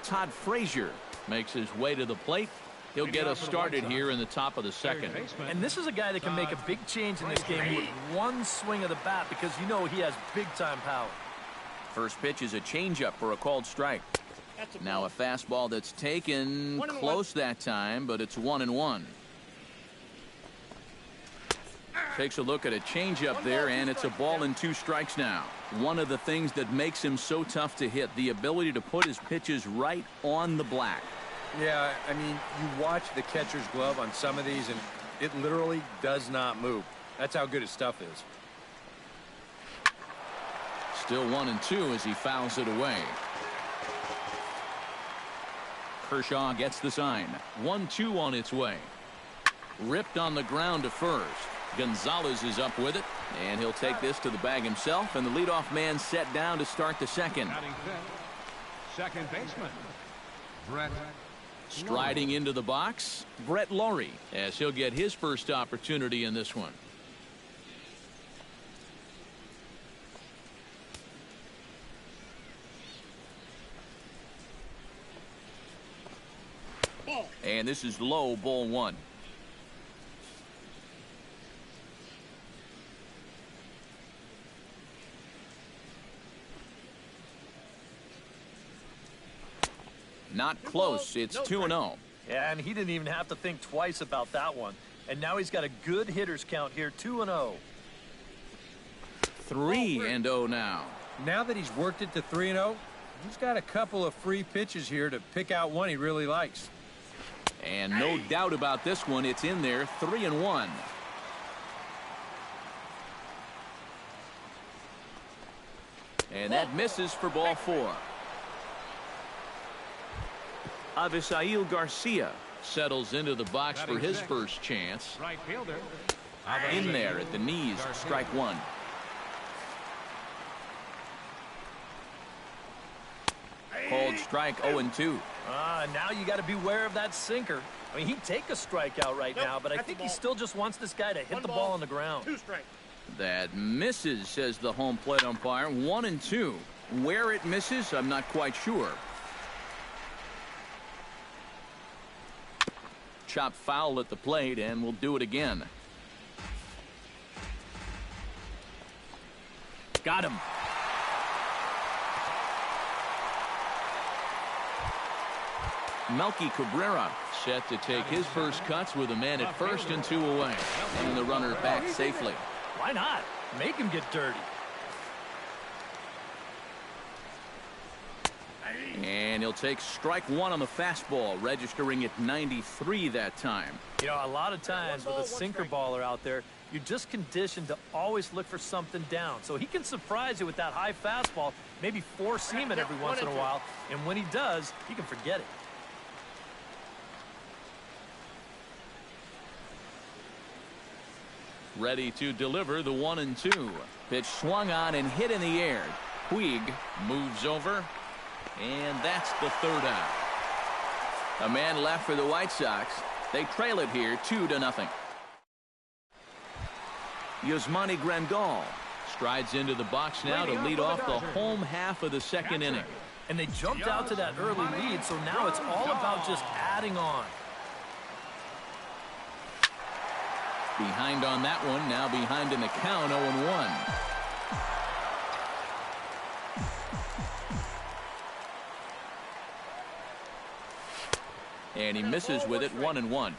Todd Frazier makes his way to the plate. He'll get us started here in the top of the second. And this is a guy that can make a big change in this game with one swing of the bat, because you know he has big-time power. First pitch is a changeup for a called strike. Now a fastball that's taken close that time, but it's 1-1. Takes a look at a changeup there, and it's a ball and 2 strikes now. One of the things that makes him so tough to hit, the ability to put his pitches right on the black. Yeah, I mean, you watch the catcher's glove on some of these, and it literally does not move. That's how good his stuff is. Still 1-2 as he fouls it away. Kershaw gets the sign. 1-2 on its way. Ripped on the ground to first. Gonzalez is up with it, and he'll take this to the bag himself, and the leadoff man set down to start the second. Second baseman, Brett. Striding into the box, Brett Laurie, as he'll get his first opportunity in this one. And this is low, ball one. Not close. It's 2-0. Yeah, and he didn't even have to think twice about that one. And now he's got a good hitters count here, 2-0. 3-0 now. Now that he's worked it to 3-0, he's got a couple of free pitches here to pick out one he really likes. And no doubt about this one, it's in there, 3-1. And that misses for ball four. Avisail Garcia settles into the box for his first chance. Right fielder. In there at the knees, strike one. Called strike 0-2. Now you got to beware of that sinker. I mean, he'd take a strikeout right now, but I think he still just wants this guy to hit the ball on the ground. 2 strikes. That misses, says the home plate umpire. 1-2. Where it misses, I'm not quite sure. Chop foul at the plate, and we'll do it again. Got him. Melky Cabrera set to take his first cuts with a man at first and 2 away. And the runner back safely. Why not? Make him get dirty. And he'll take strike one on the fastball, registering at 93 that time. You know, a lot of times with a sinker baller out there, you're just conditioned to always look for something down. So he can surprise you with that high fastball, maybe force him it every once in a while. And when he does, you can forget it. Ready to deliver the 1-2. Pitch swung on and hit in the air. Puig moves over. And that's the third out. A man left for the White Sox. They trail it here 2-0. Yasmani Grandal strides into the box now to lead off the home half of the second inning. And they jumped out to that early lead, so now it's all about just adding on. Behind on that one, now behind in the count, 0-1. And he misses with it, 1-1.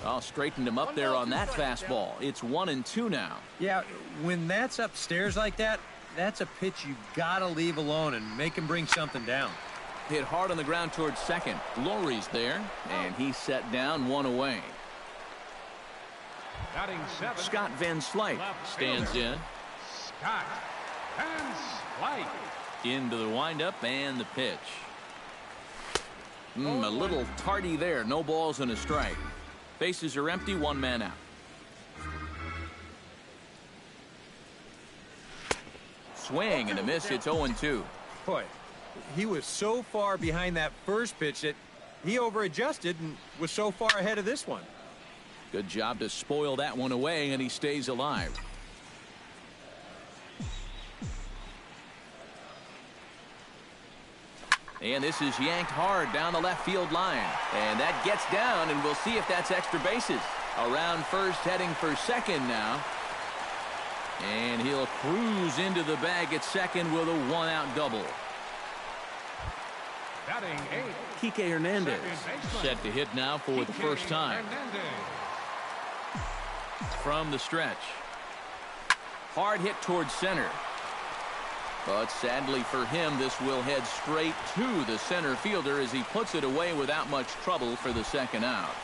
Oh, straightened him up there on that fastball. It's 1-2 now. Yeah, when that's upstairs like that, that's a pitch you gotta leave alone and make him bring something down. Hit hard on the ground towards second. Laurie's there, and he's set down, 1 away. Batting 7. Scott Van Slyke stands in. Scott Van Slyke. Into the windup and the pitch. A little tardy there. No balls and a strike. Bases are empty. 1 man out. Swing and a miss. It's 0-2. Boy, he was so far behind that first pitch that he over-adjusted and was so far ahead of this one. Good job to spoil that one away, and he stays alive. And this is yanked hard down the left field line. And that gets down, and we'll see if that's extra bases. Around first, heading for second now. And he'll cruise into the bag at second with a 1-out double. Batting 8. Kike Hernandez set to hit now for the first time. From the stretch. Hard hit towards center. But sadly for him, this will head straight to the center fielder as he puts it away without much trouble for the second out.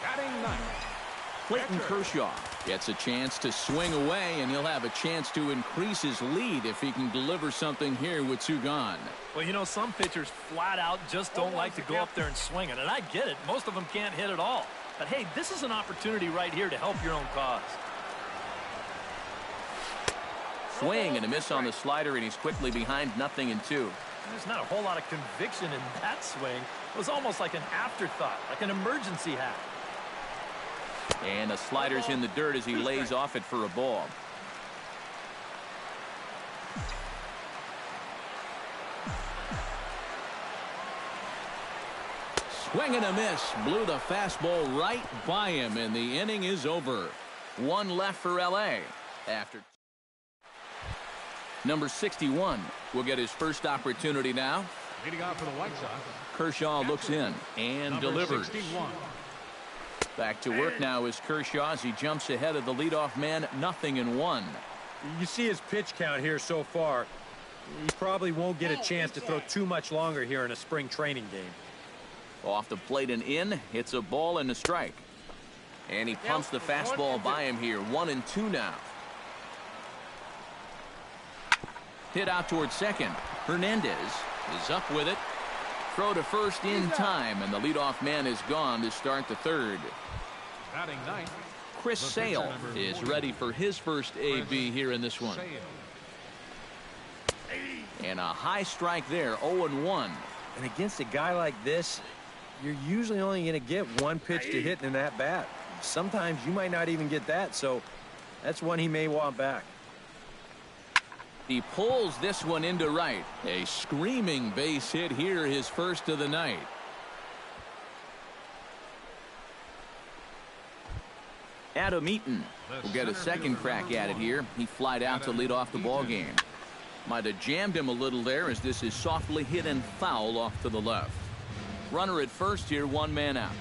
Batting ninth. Clayton Kershaw gets a chance to swing away, and he'll have a chance to increase his lead if he can deliver something here with 2 gone. Well, you know, some pitchers flat out just don't like to go up there and swing it, and I get it. Most of them can't hit at all. But, hey, this is an opportunity right here to help your own cause. Swing and a miss on the slider, and he's quickly behind 0-2. There's not a whole lot of conviction in that swing. It was almost like an afterthought, like an emergency hack. And the slider's in the dirt as he lays off it for a ball. Swing and a miss. Blew the fastball right by him, and the inning is over. 1 left for L.A. after. Number 61 will get his first opportunity now. Leading off for the White Sox. Kershaw looks in and delivers. 61. Back to work now is Kershaw as he jumps ahead of the leadoff man, 0-1. You see his pitch count here so far. He probably won't get a chance to throw too much longer here in a spring training game. Off the plate and in, hits a ball and a strike. And he pumps the fastball by him here, 1-2 now. Hit out towards second. Hernandez is up with it. Throw to first in time, and the leadoff man is gone to start the third. Batting ninth. Chris Sale is ready for his first AB here in this one. And a high strike there, 0-1. And against a guy like this, you're usually only going to get 1 pitch to hit in that bat. Sometimes you might not even get that, so that's one he may want back. He pulls this one into right. A screaming base hit here, his first of the night. Adam Eaton will get a second crack at it here. He flied out to lead off the ball game. Might have jammed him a little there as this is softly hit and foul off to the left. Runner at first here, 1 man out.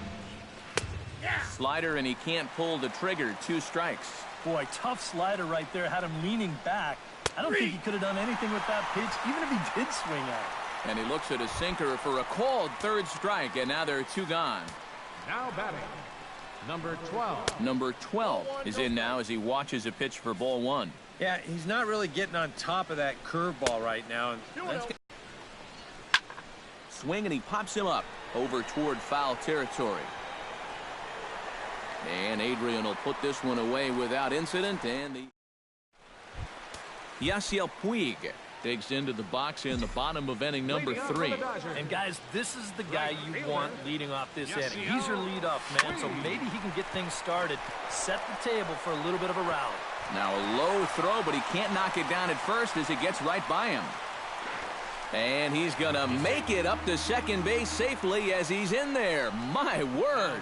Slider, and he can't pull the trigger. 2 strikes. Boy, tough slider right there. Had him leaning back. I don't think he could have done anything with that pitch, even if he did swing at it. And he looks at a sinker for a called 3rd strike, and now there are 2 gone. Now batting. Number 12. Number 12 is in now as he watches a pitch for ball 1. Yeah, he's not really getting on top of that curveball right now. Swing, and he pops him up over toward foul territory. And Adrian will put this one away without incident, and the Yasiel Puig digs into the box in the bottom of inning number 3. And guys, this is the guy you want leading off this inning. He's your leadoff man, so maybe he can get things started, set the table for a little bit of a rally. Now a low throw, but he can't knock it down at first as it gets right by him. And he's going to make it up to second base safely as he's in there. My word.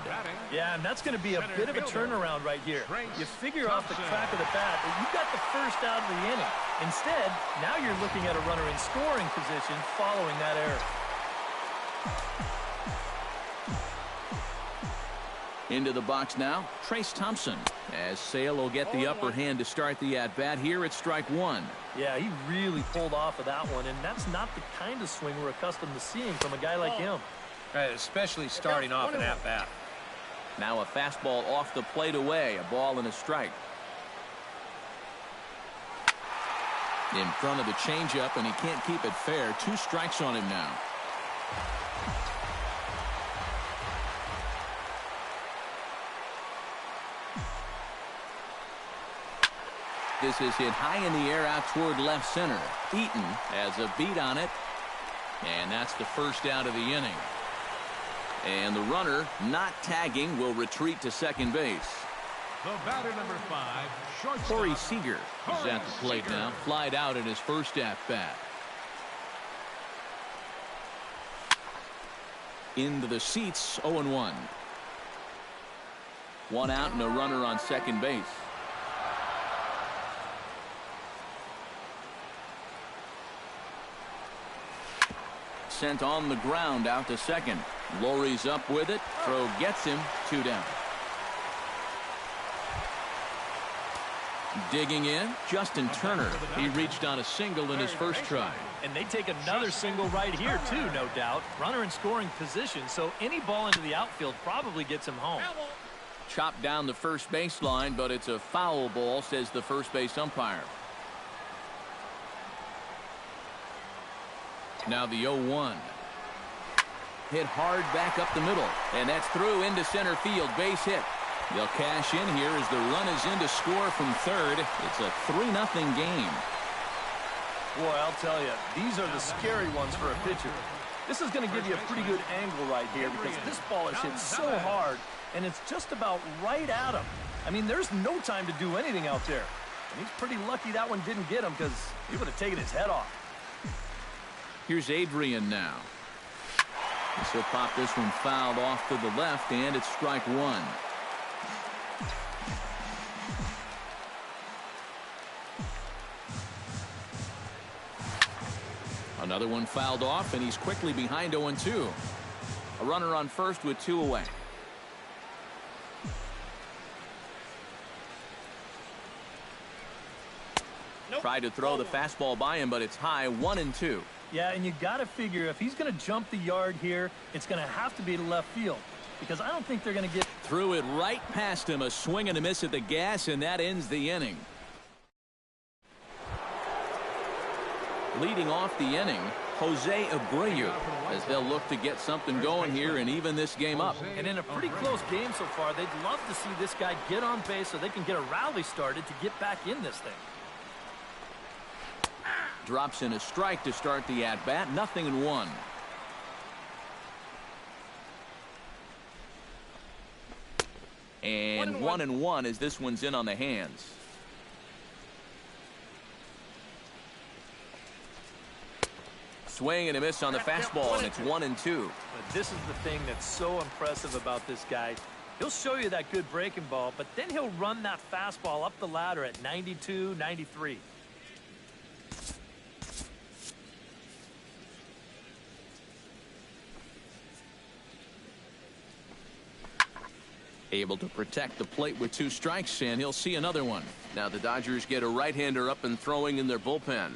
Yeah, and that's going to be a bit of a turnaround right here. You figure off the crack of the bat that you got the first out of the inning. Instead, now you're looking at a runner in scoring position following that error. Into the box now, Trace Thompson, as Sale will get the upper hand to start the at-bat here at strike 1. Yeah, he really pulled off of that one, and that's not the kind of swing we're accustomed to seeing from a guy like him. Right, especially starting off an at-bat. Now a fastball off the plate away, a ball and a strike. In front of the changeup, and he can't keep it fair. 2 strikes on him now. This is hit high in the air out toward left center. Eaton has a beat on it, and that's the first out of the inning. And the runner, not tagging, will retreat to second base. The batter, number 5, shortstop. Corey Seager is at the plate now. Flied out in his first at-bat. Into the seats, 0-1. 1 out and a runner on second base. Sent on the ground out to second. Lowry's up with it. Throw gets him. 2 down. Digging in, Justin Turner. He reached on a single in his first try. And they take another single right here, too, no doubt. Runner in scoring position, so any ball into the outfield probably gets him home. Chopped down the first baseline, but it's a foul ball, says the first base umpire. Now the 0-1. Hit hard back up the middle, and that's through into center field. Base hit. They'll cash in here as the run is in to score from third. It's a 3-0 game. Boy, I'll tell you, these are the scary ones for a pitcher. This is going to give you a pretty good angle right here because this ball is hit so hard, and it's just about right at him. I mean, there's no time to do anything out there. And he's pretty lucky that one didn't get him because he would have taken his head off. Here's Adrian now. He'll pop this one fouled off to the left, and it's strike one. Another one fouled off, and he's quickly behind 0-2. A runner on first with 2 away. Tried to throw the fastball by him, but it's high, 1-2. Yeah, and you got to figure if he's going to jump the yard here, it's going to have to be to left field because I don't think they're going to get. Threw it right past him, a swing and a miss at the gas, and that ends the inning. Leading off the inning, Jose Abreu, as they'll look to get something going here and even this game up. And in a pretty close game so far, they'd love to see this guy get on base so they can get a rally started to get back in this thing. Drops in a strike to start the at-bat, 0-1. And 1-1 as this one's in on the hands. Swing and a miss on the fastball, and it's 1-2. But this is the thing that's so impressive about this guy. He'll show you that good breaking ball, but then he'll run that fastball up the ladder at 92, 93. Able to protect the plate with 2 strikes, and he'll see another one. Now the Dodgers get a right-hander up and throwing in their bullpen.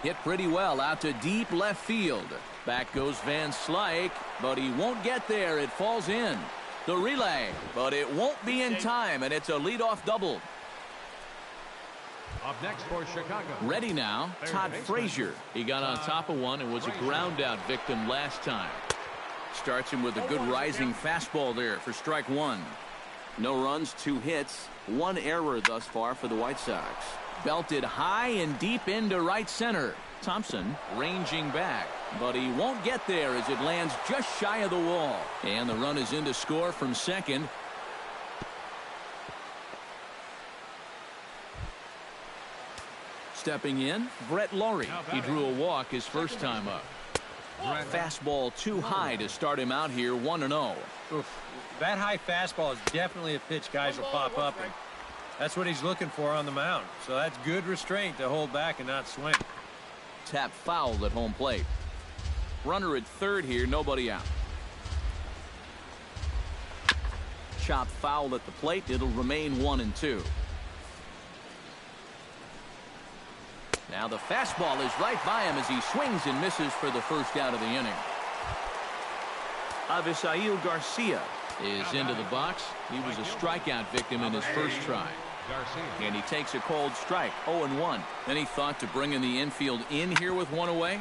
Hit pretty well out to deep left field. Back goes Van Slyke, but he won't get there. It falls in. The relay, but it won't be in time, and it's a leadoff double. Up next for Chicago. Ready now, Todd Frazier. He got on top of one and was a ground-out victim last time. Starts him with a good rising fastball there for strike one. No runs, 2 hits, 1 error thus far for the White Sox. Belted high and deep into right center. Thompson ranging back, but he won't get there as it lands just shy of the wall. And the run is in to score from second. Stepping in, Brett Laurie. He drew a walk his first time up. Fastball too high to start him out here, 1-0. That high fastball is definitely a pitch guys will pop up, and that's what he's looking for on the mound. So that's good restraint to hold back and not swing. Tap fouled at home plate. Runner at third here, nobody out. Chop fouled at the plate. It'll remain 1-2. Now the fastball is right by him as he swings and misses for the first out of the inning. Avisail Garcia is into the box. He was a strikeout victim in his first try. And he takes a cold strike, 0-1. Then he thought to bring in the infield in here with 1 away.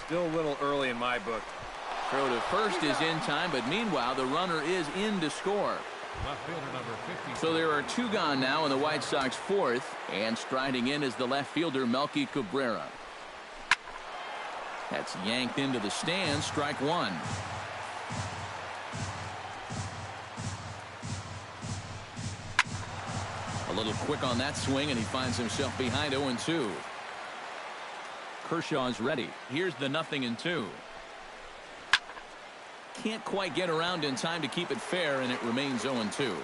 Still a little early in my book. Throw to first is in time, but meanwhile the runner is in to score. Left fielder number 50. So there are 2 gone now in the White Sox fourth, and striding in is the left fielder Melky Cabrera. That's yanked into the stands, strike 1. A little quick on that swing, and he finds himself behind 0-2. Kershaw's ready. Here's the 0-2. Can't quite get around in time to keep it fair, and it remains 0-2.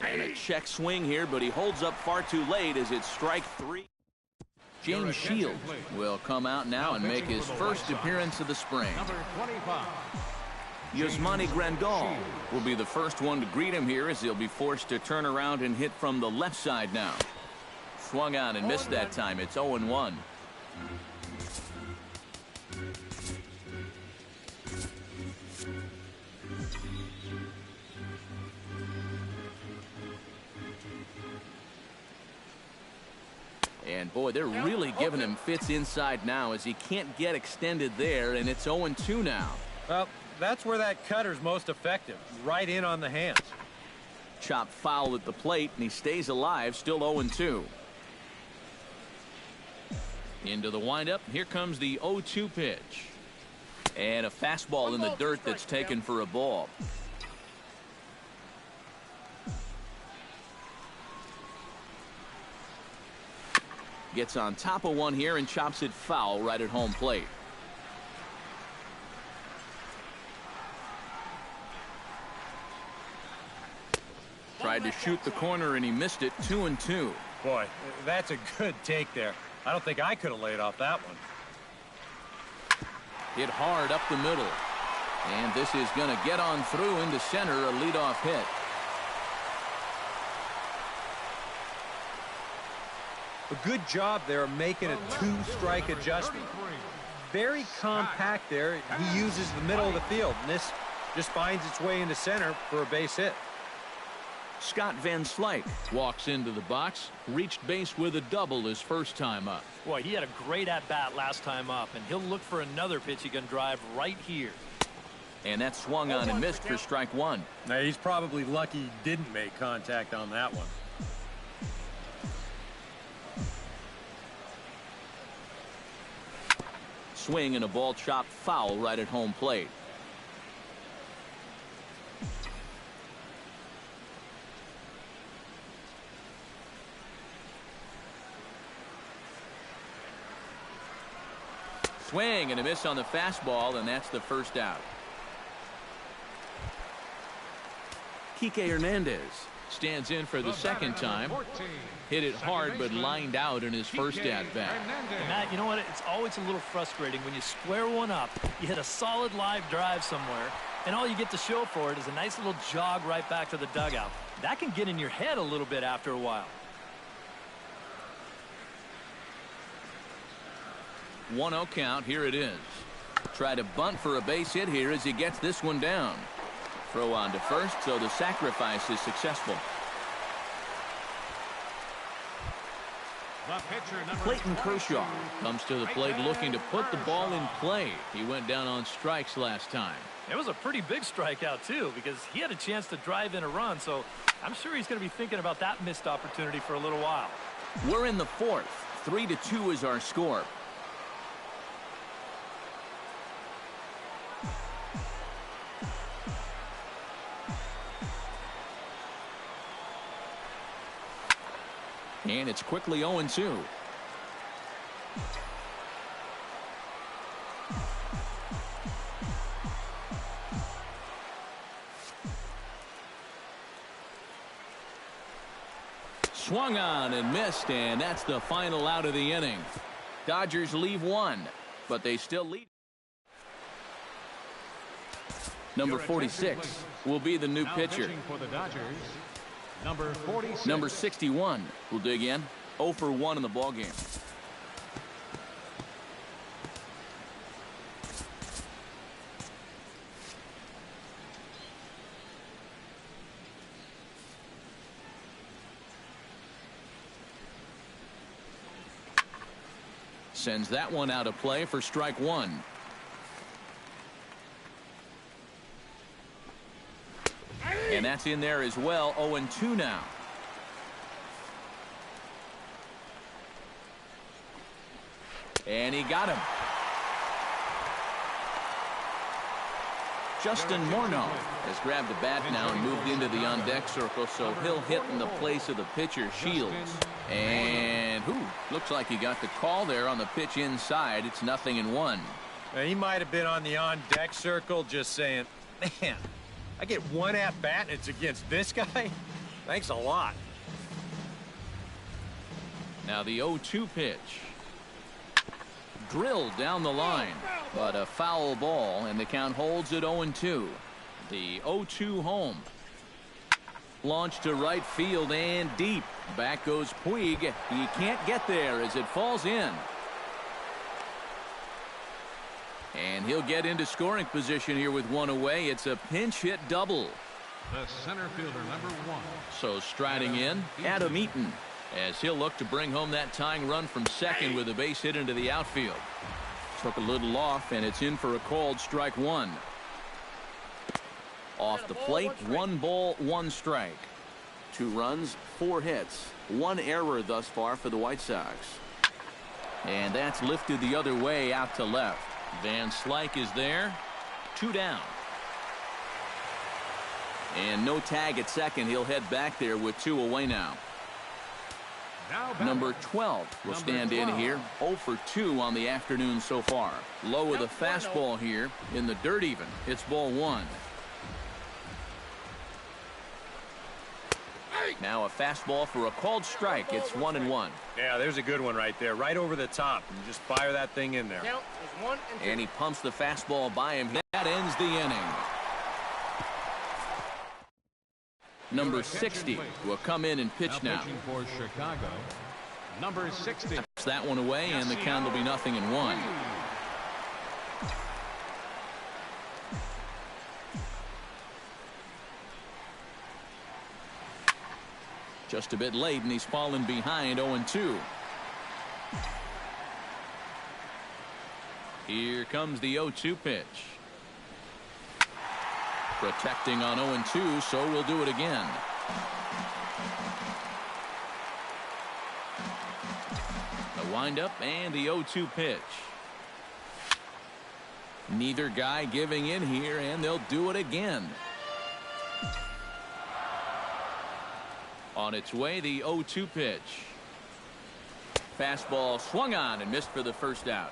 And a check swing here, but he holds up far too late as it's strike 3. James Shields will come out now and make his first appearance of the spring. Number 25. Yasmani Grandal will be the first one to greet him here as he'll be forced to turn around and hit from the left side now. Swung on and missed that time. It's 0-1. And, boy, they're really giving him fits inside now as he can't get extended there, and it's 0-2 now. Well, that's where that cutter's most effective, right in on the hands. Chopped foul at the plate, and he stays alive, still 0-2. Into the windup, here comes the 0-2 pitch. And a fastball in the dirt that's taken for a ball. Gets on top of one here and chops it foul right at home plate. Tried to shoot the corner and he missed it. 2-2. Boy, that's a good take there. I don't think I could have laid off that one. Hit hard up the middle. And this is going to get on through into center, a leadoff hit. A good job there of making a two-strike adjustment. Very compact there. He uses the middle of the field, and this just finds its way into center for a base hit. Scott Van Slyke walks into the box, reached base with a double his first time up. Boy, he had a great at-bat last time up, and he'll look for another pitch he can drive right here. And that swung on and missed for strike one. Now, he's probably lucky he didn't make contact on that one. Swing and a ball chopped foul right at home plate. Swing and a miss on the fastball, and that's the first out. Kike Hernandez stands in for the second time. Hit it hard but lined out in his first at-bat. Matt, you know what? It's always a little frustrating when you square one up, you hit a solid live drive somewhere, and all you get to show for it is a nice little jog right back to the dugout. That can get in your head a little bit after a while. 1-0 count. Here it is. Try to bunt for a base hit here as he gets this one down. Throw on to first, so the sacrifice is successful. Clayton Kershaw comes to the plate looking to put the ball in play. He went down on strikes last time. It was a pretty big strikeout, too, because he had a chance to drive in a run, so I'm sure he's going to be thinking about that missed opportunity for a little while. We're in the fourth. 3-2 is our score. And it's quickly 0-2. Swung on and missed, and that's the final out of the inning. Dodgers leave one, but they still lead. Number 46 will be the new pitcher. For the Dodgers, number 46. Number 61 will dig in. 0 for 1 in the ballgame. Sends that one out of play for strike one. And that's in there as well. 0-2 now. And he got him. Justin Morneau has grabbed the bat now and moved into the on-deck circle, so he'll hit in the place of the pitcher, Shields. And looks like he got the call there on the pitch inside. It's 0-1. Now, he might have been on the on-deck circle just saying, man, I get one at-bat and it's against this guy? Thanks a lot. Now the 0-2 pitch. Drilled down the line, but a foul ball, and the count holds at 0-2. The 0-2 home. Launched to right field and deep. Back goes Puig. He can't get there as it falls in. And he'll get into scoring position here with one away. It's a pinch hit double. The center fielder, number 1. So striding in, Adam Eaton. as he'll look to bring home that tying run from second with a base hit into the outfield. Took a little off, and it's in for a called strike one. Off the plate, 1 ball, 1 strike. 2 runs, 4 hits, 1 error thus far for the White Sox. And that's lifted the other way out to left. Van Slyke is there. 2 down. And no tag at second. He'll head back there with 2 away now. Number 12 will stand in here. 0 for 2 on the afternoon so far. Low with a fastball here in the dirt even. It's ball 1. Now a fastball for a called strike. It's 1-1. Yeah, there's a good one right there. Right over the top. And just fire that thing in there. And he pumps the fastball by him. That ends the inning. Number 60 will come in and pitch now. For Chicago, number 60. Taps that one away, and the count will be 0-1. Just a bit late, and he's fallen behind 0-2. Here comes the 0-2 pitch. Protecting on 0-2, so we'll do it again. The windup and the 0-2 pitch. Neither guy giving in here, and they'll do it again. On its way, the 0-2 pitch. Fastball swung on and missed for the first out.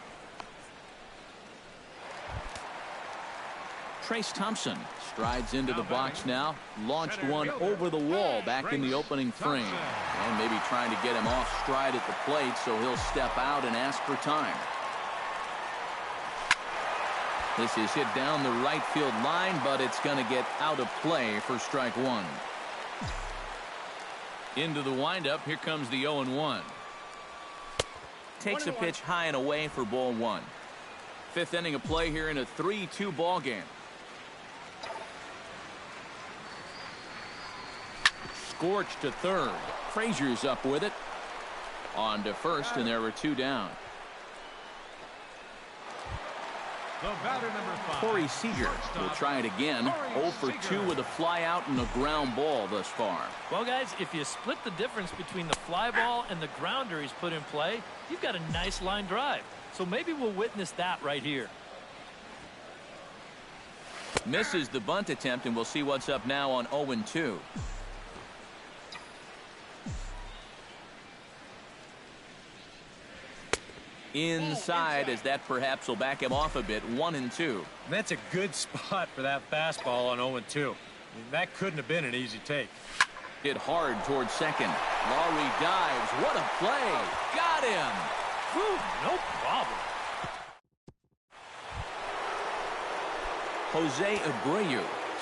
Trace Thompson strides into the box now. Launched one over the wall back in the opening frame. And maybe trying to get him off stride at the plate, so he'll step out and ask for time. This is hit down the right field line, but it's going to get out of play for strike 1. Into the windup. Here comes the 0-1. Takes a pitch high and away for ball 1. 5th inning of play here in a 3-2 ball game. Scorched to third. Frazier's up with it. On to first, and there were 2 down. The batter, number 5. Corey Seager will try it again. 0 for 2 with a fly out and a ground ball thus far. Well, guys, if you split the difference between the fly ball and the grounder he's put in play, you've got a nice line drive. So maybe we'll witness that right here. Misses the bunt attempt, and we'll see what's up now on 0-2. Inside, as that perhaps will back him off a bit. 1-2. That's a good spot for that fastball on 0-2. I mean, that couldn't have been an easy take. Hit hard towards second. Lowry dives. What a play. Got him. Whew, no problem. Jose Abreu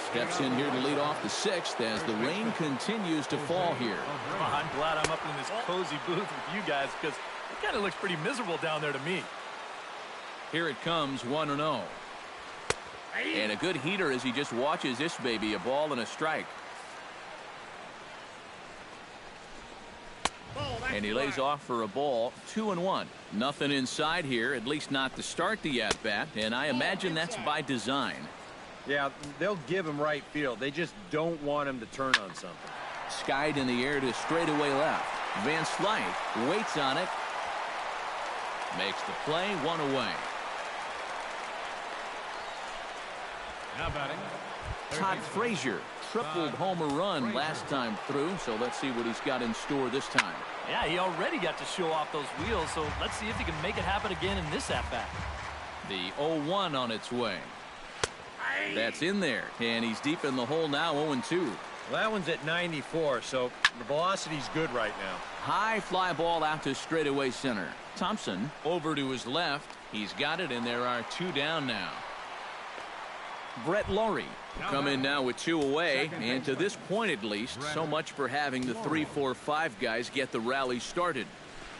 steps in here to lead off the 6th as the rain continues to fall here. I'm glad I'm up in this cozy booth with you guys, because it kind of looks pretty miserable down there to me. Here it comes, 1-0. And a good heater as he just watches this baby. A ball and a strike. And he lays off for a ball. 2-1. Nothing inside here, at least not to start the at-bat, and I imagine that's by design. Yeah, they'll give him right field. They just don't want him to turn on something. Skied in the air to straightaway left. Van Slyke waits on it. Makes the play. 1 away. Now batting, Todd Frazier tripled homer run last time through, so let's see what he's got in store this time. Yeah, he already got to show off those wheels, so let's see if he can make it happen again in this at-bat. The 0-1 on its way. That's in there, and he's deep in the hole now. 0-2. Well, that one's at 94, so the velocity's good right now. High fly ball out to straightaway center. Thompson over to his left. He's got it, and there are 2 down now. Brett Lowry will come in now with 2 away, and to this point at least, so much for having the 3, 4, 5 guys get the rally started.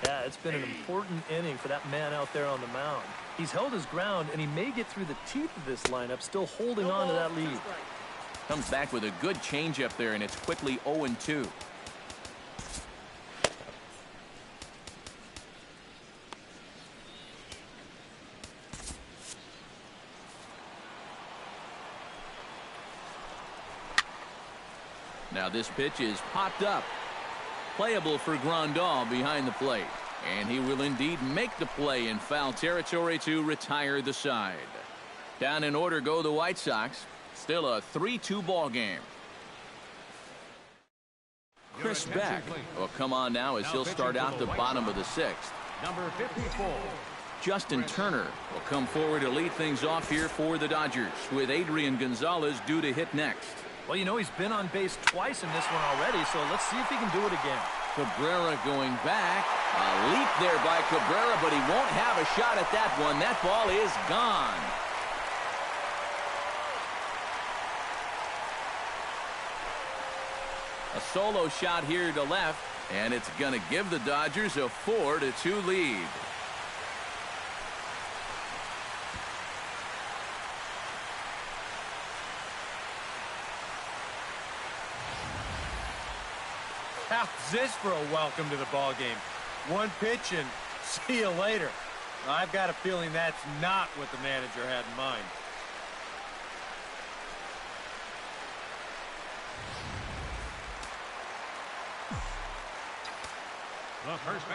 Yeah, it's been an important inning for that man out there on the mound. He's held his ground, and he may get through the teeth of this lineup, still holding on to that lead. Comes back with a good changeup there, and it's quickly 0-2. Now this pitch is popped up. Playable for Grandal behind the plate. And he will indeed make the play in foul territory to retire the side. Down in order go the White Sox. Still a 3-2 ball game. Chris Beck will come on now as he'll start out the bottom of the sixth. Number 54. Justin Turner will come forward to lead things off here for the Dodgers, with Adrian Gonzalez due to hit next. Well, you know, he's been on base twice in this one already, so let's see if he can do it again. Cabrera going back. A leap there by Cabrera, but he won't have a shot at that one. That ball is gone. A solo shot here to left, and it's going to give the Dodgers a 4-2 lead. How's this for a welcome to the ball game? One pitch and see you later. I've got a feeling that's not what the manager had in mind.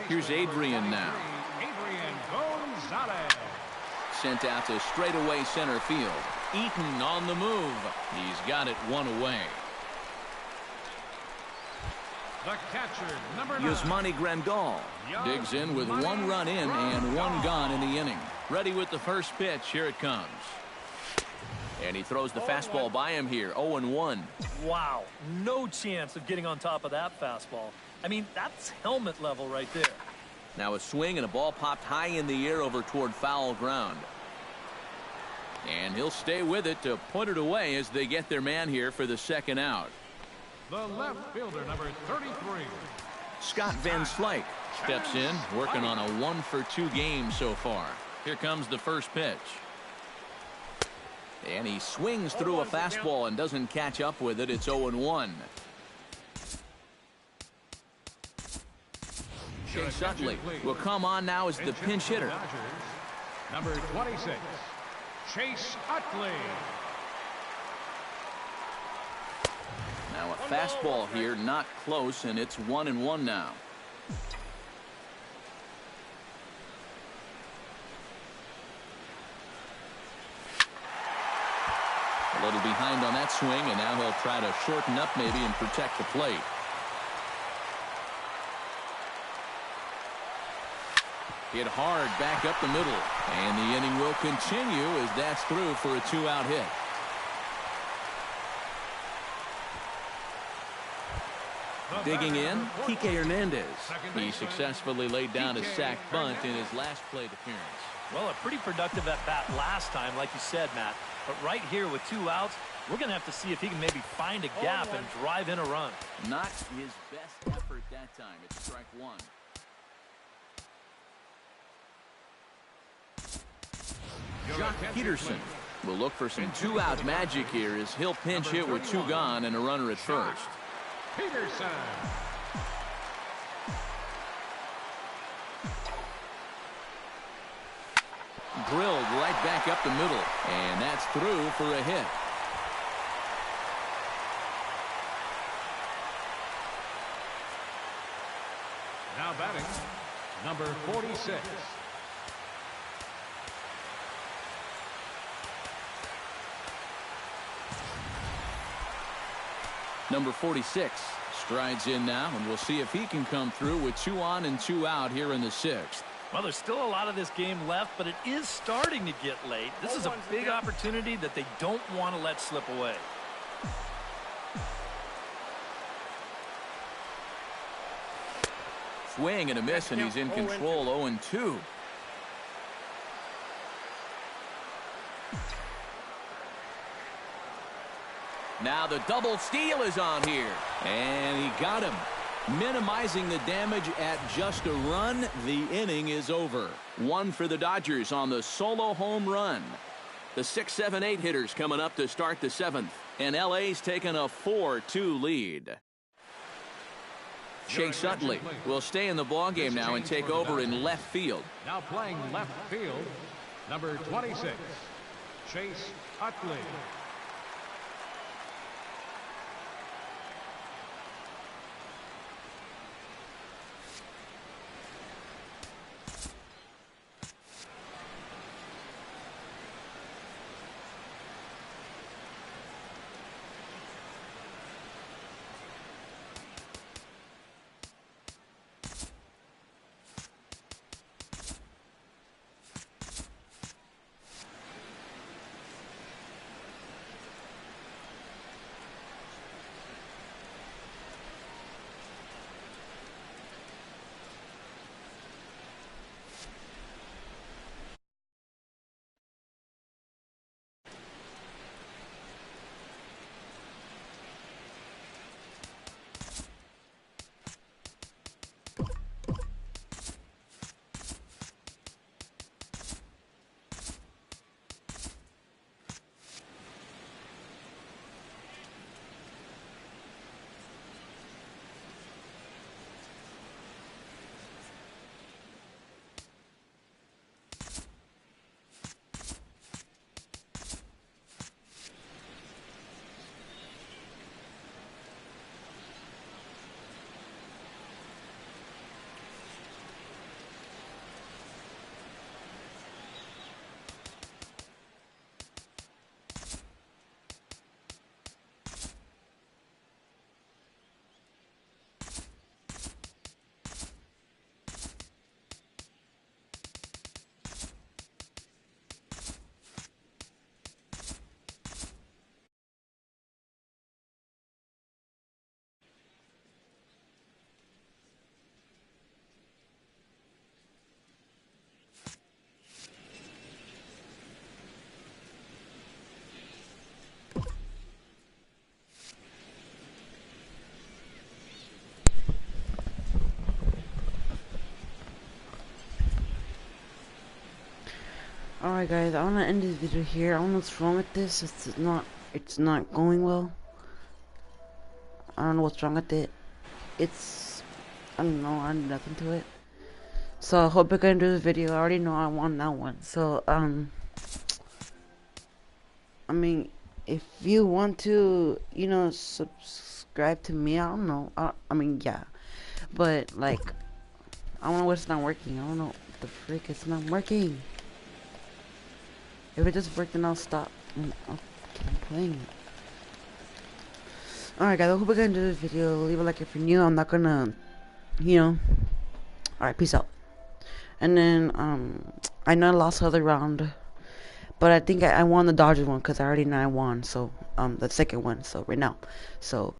Here's Adrian now. Adrian Gonzalez. Sent out to straightaway center field. Eaton on the move. He's got it one away. The catcher, number 9. Yasmani Grandal digs in with one run in and one gone in the inning. Ready with the first pitch. Here it comes. And he throws the fastball by him here. 0-1. Wow, no chance of getting on top of that fastball. I mean, that's helmet level right there. Now a swing and a ball popped high in the air over toward foul ground. And he'll stay with it to put it away as they get their man here for the second out. The left fielder, number 33. Scott Van Slyke steps in, working on a 1-for-2 game so far. Here comes the first pitch. And he swings through a fastball and doesn't catch up with it. It's 0-1. Chase Utley will come on now as the pinch hitter. Number 26, Chase Utley. Now a fastball here, not close, and it's 1-1 now. A little behind on that swing, and now he'll try to shorten up maybe and protect the plate. Hit hard back up the middle, and the inning will continue as that's through for a 2-out hit. Digging in, Kike Hernandez. He successfully laid down a sac bunt in his last plate appearance. Well, a pretty productive at bat last time, like you said, Matt. But right here with 2 outs, we're going to have to see if he can maybe find a gap and drive in a run. Not his best effort that time. It's strike one. Jock Peterson will look for some 2-out magic here as he'll pinch hit with 2 gone and a runner at first. Peterson. Drilled right back up the middle, and that's through for a hit. Now batting, number 46. Number 46 strides in now, and we'll see if he can come through with 2 on and 2 out here in the 6th. Well, there's still a lot of this game left, but it is starting to get late. This is a big opportunity that they don't want to let slip away. Swing and a miss, and he's in control. 0-2. Now the double steal is on here, and he got him. Minimizing the damage at just a run. The inning is over. 1 for the Dodgers on the solo home run. The 6, 7, 8 hitters coming up to start the 7th, and LA's taking a 4-2 lead. Chase Utley will stay in the ballgame now and take over in left field. Now playing left field, number 26, Chase Utley. Alright guys, I wanna end this video here. I don't know what's wrong with this. It's not going well. I don't know what's wrong with it. I don't know, I have nothing to it. So I hope I can do this video. I already know I won that one. So I mean, if you want to, you know, subscribe to me, I don't know. I mean, yeah. But like, I don't know what's not working. I don't know what the frick, it's not working. If it just worked, then I'll stop. I'll keep playing it. Alright guys, I hope you guys enjoyed this video. Leave a like if you're new. I'm not gonna, you know. Alright, peace out. And then, I know I lost the other round. But I think I won the Dodgers one because I already know I won. So, the second one. So, right now. So.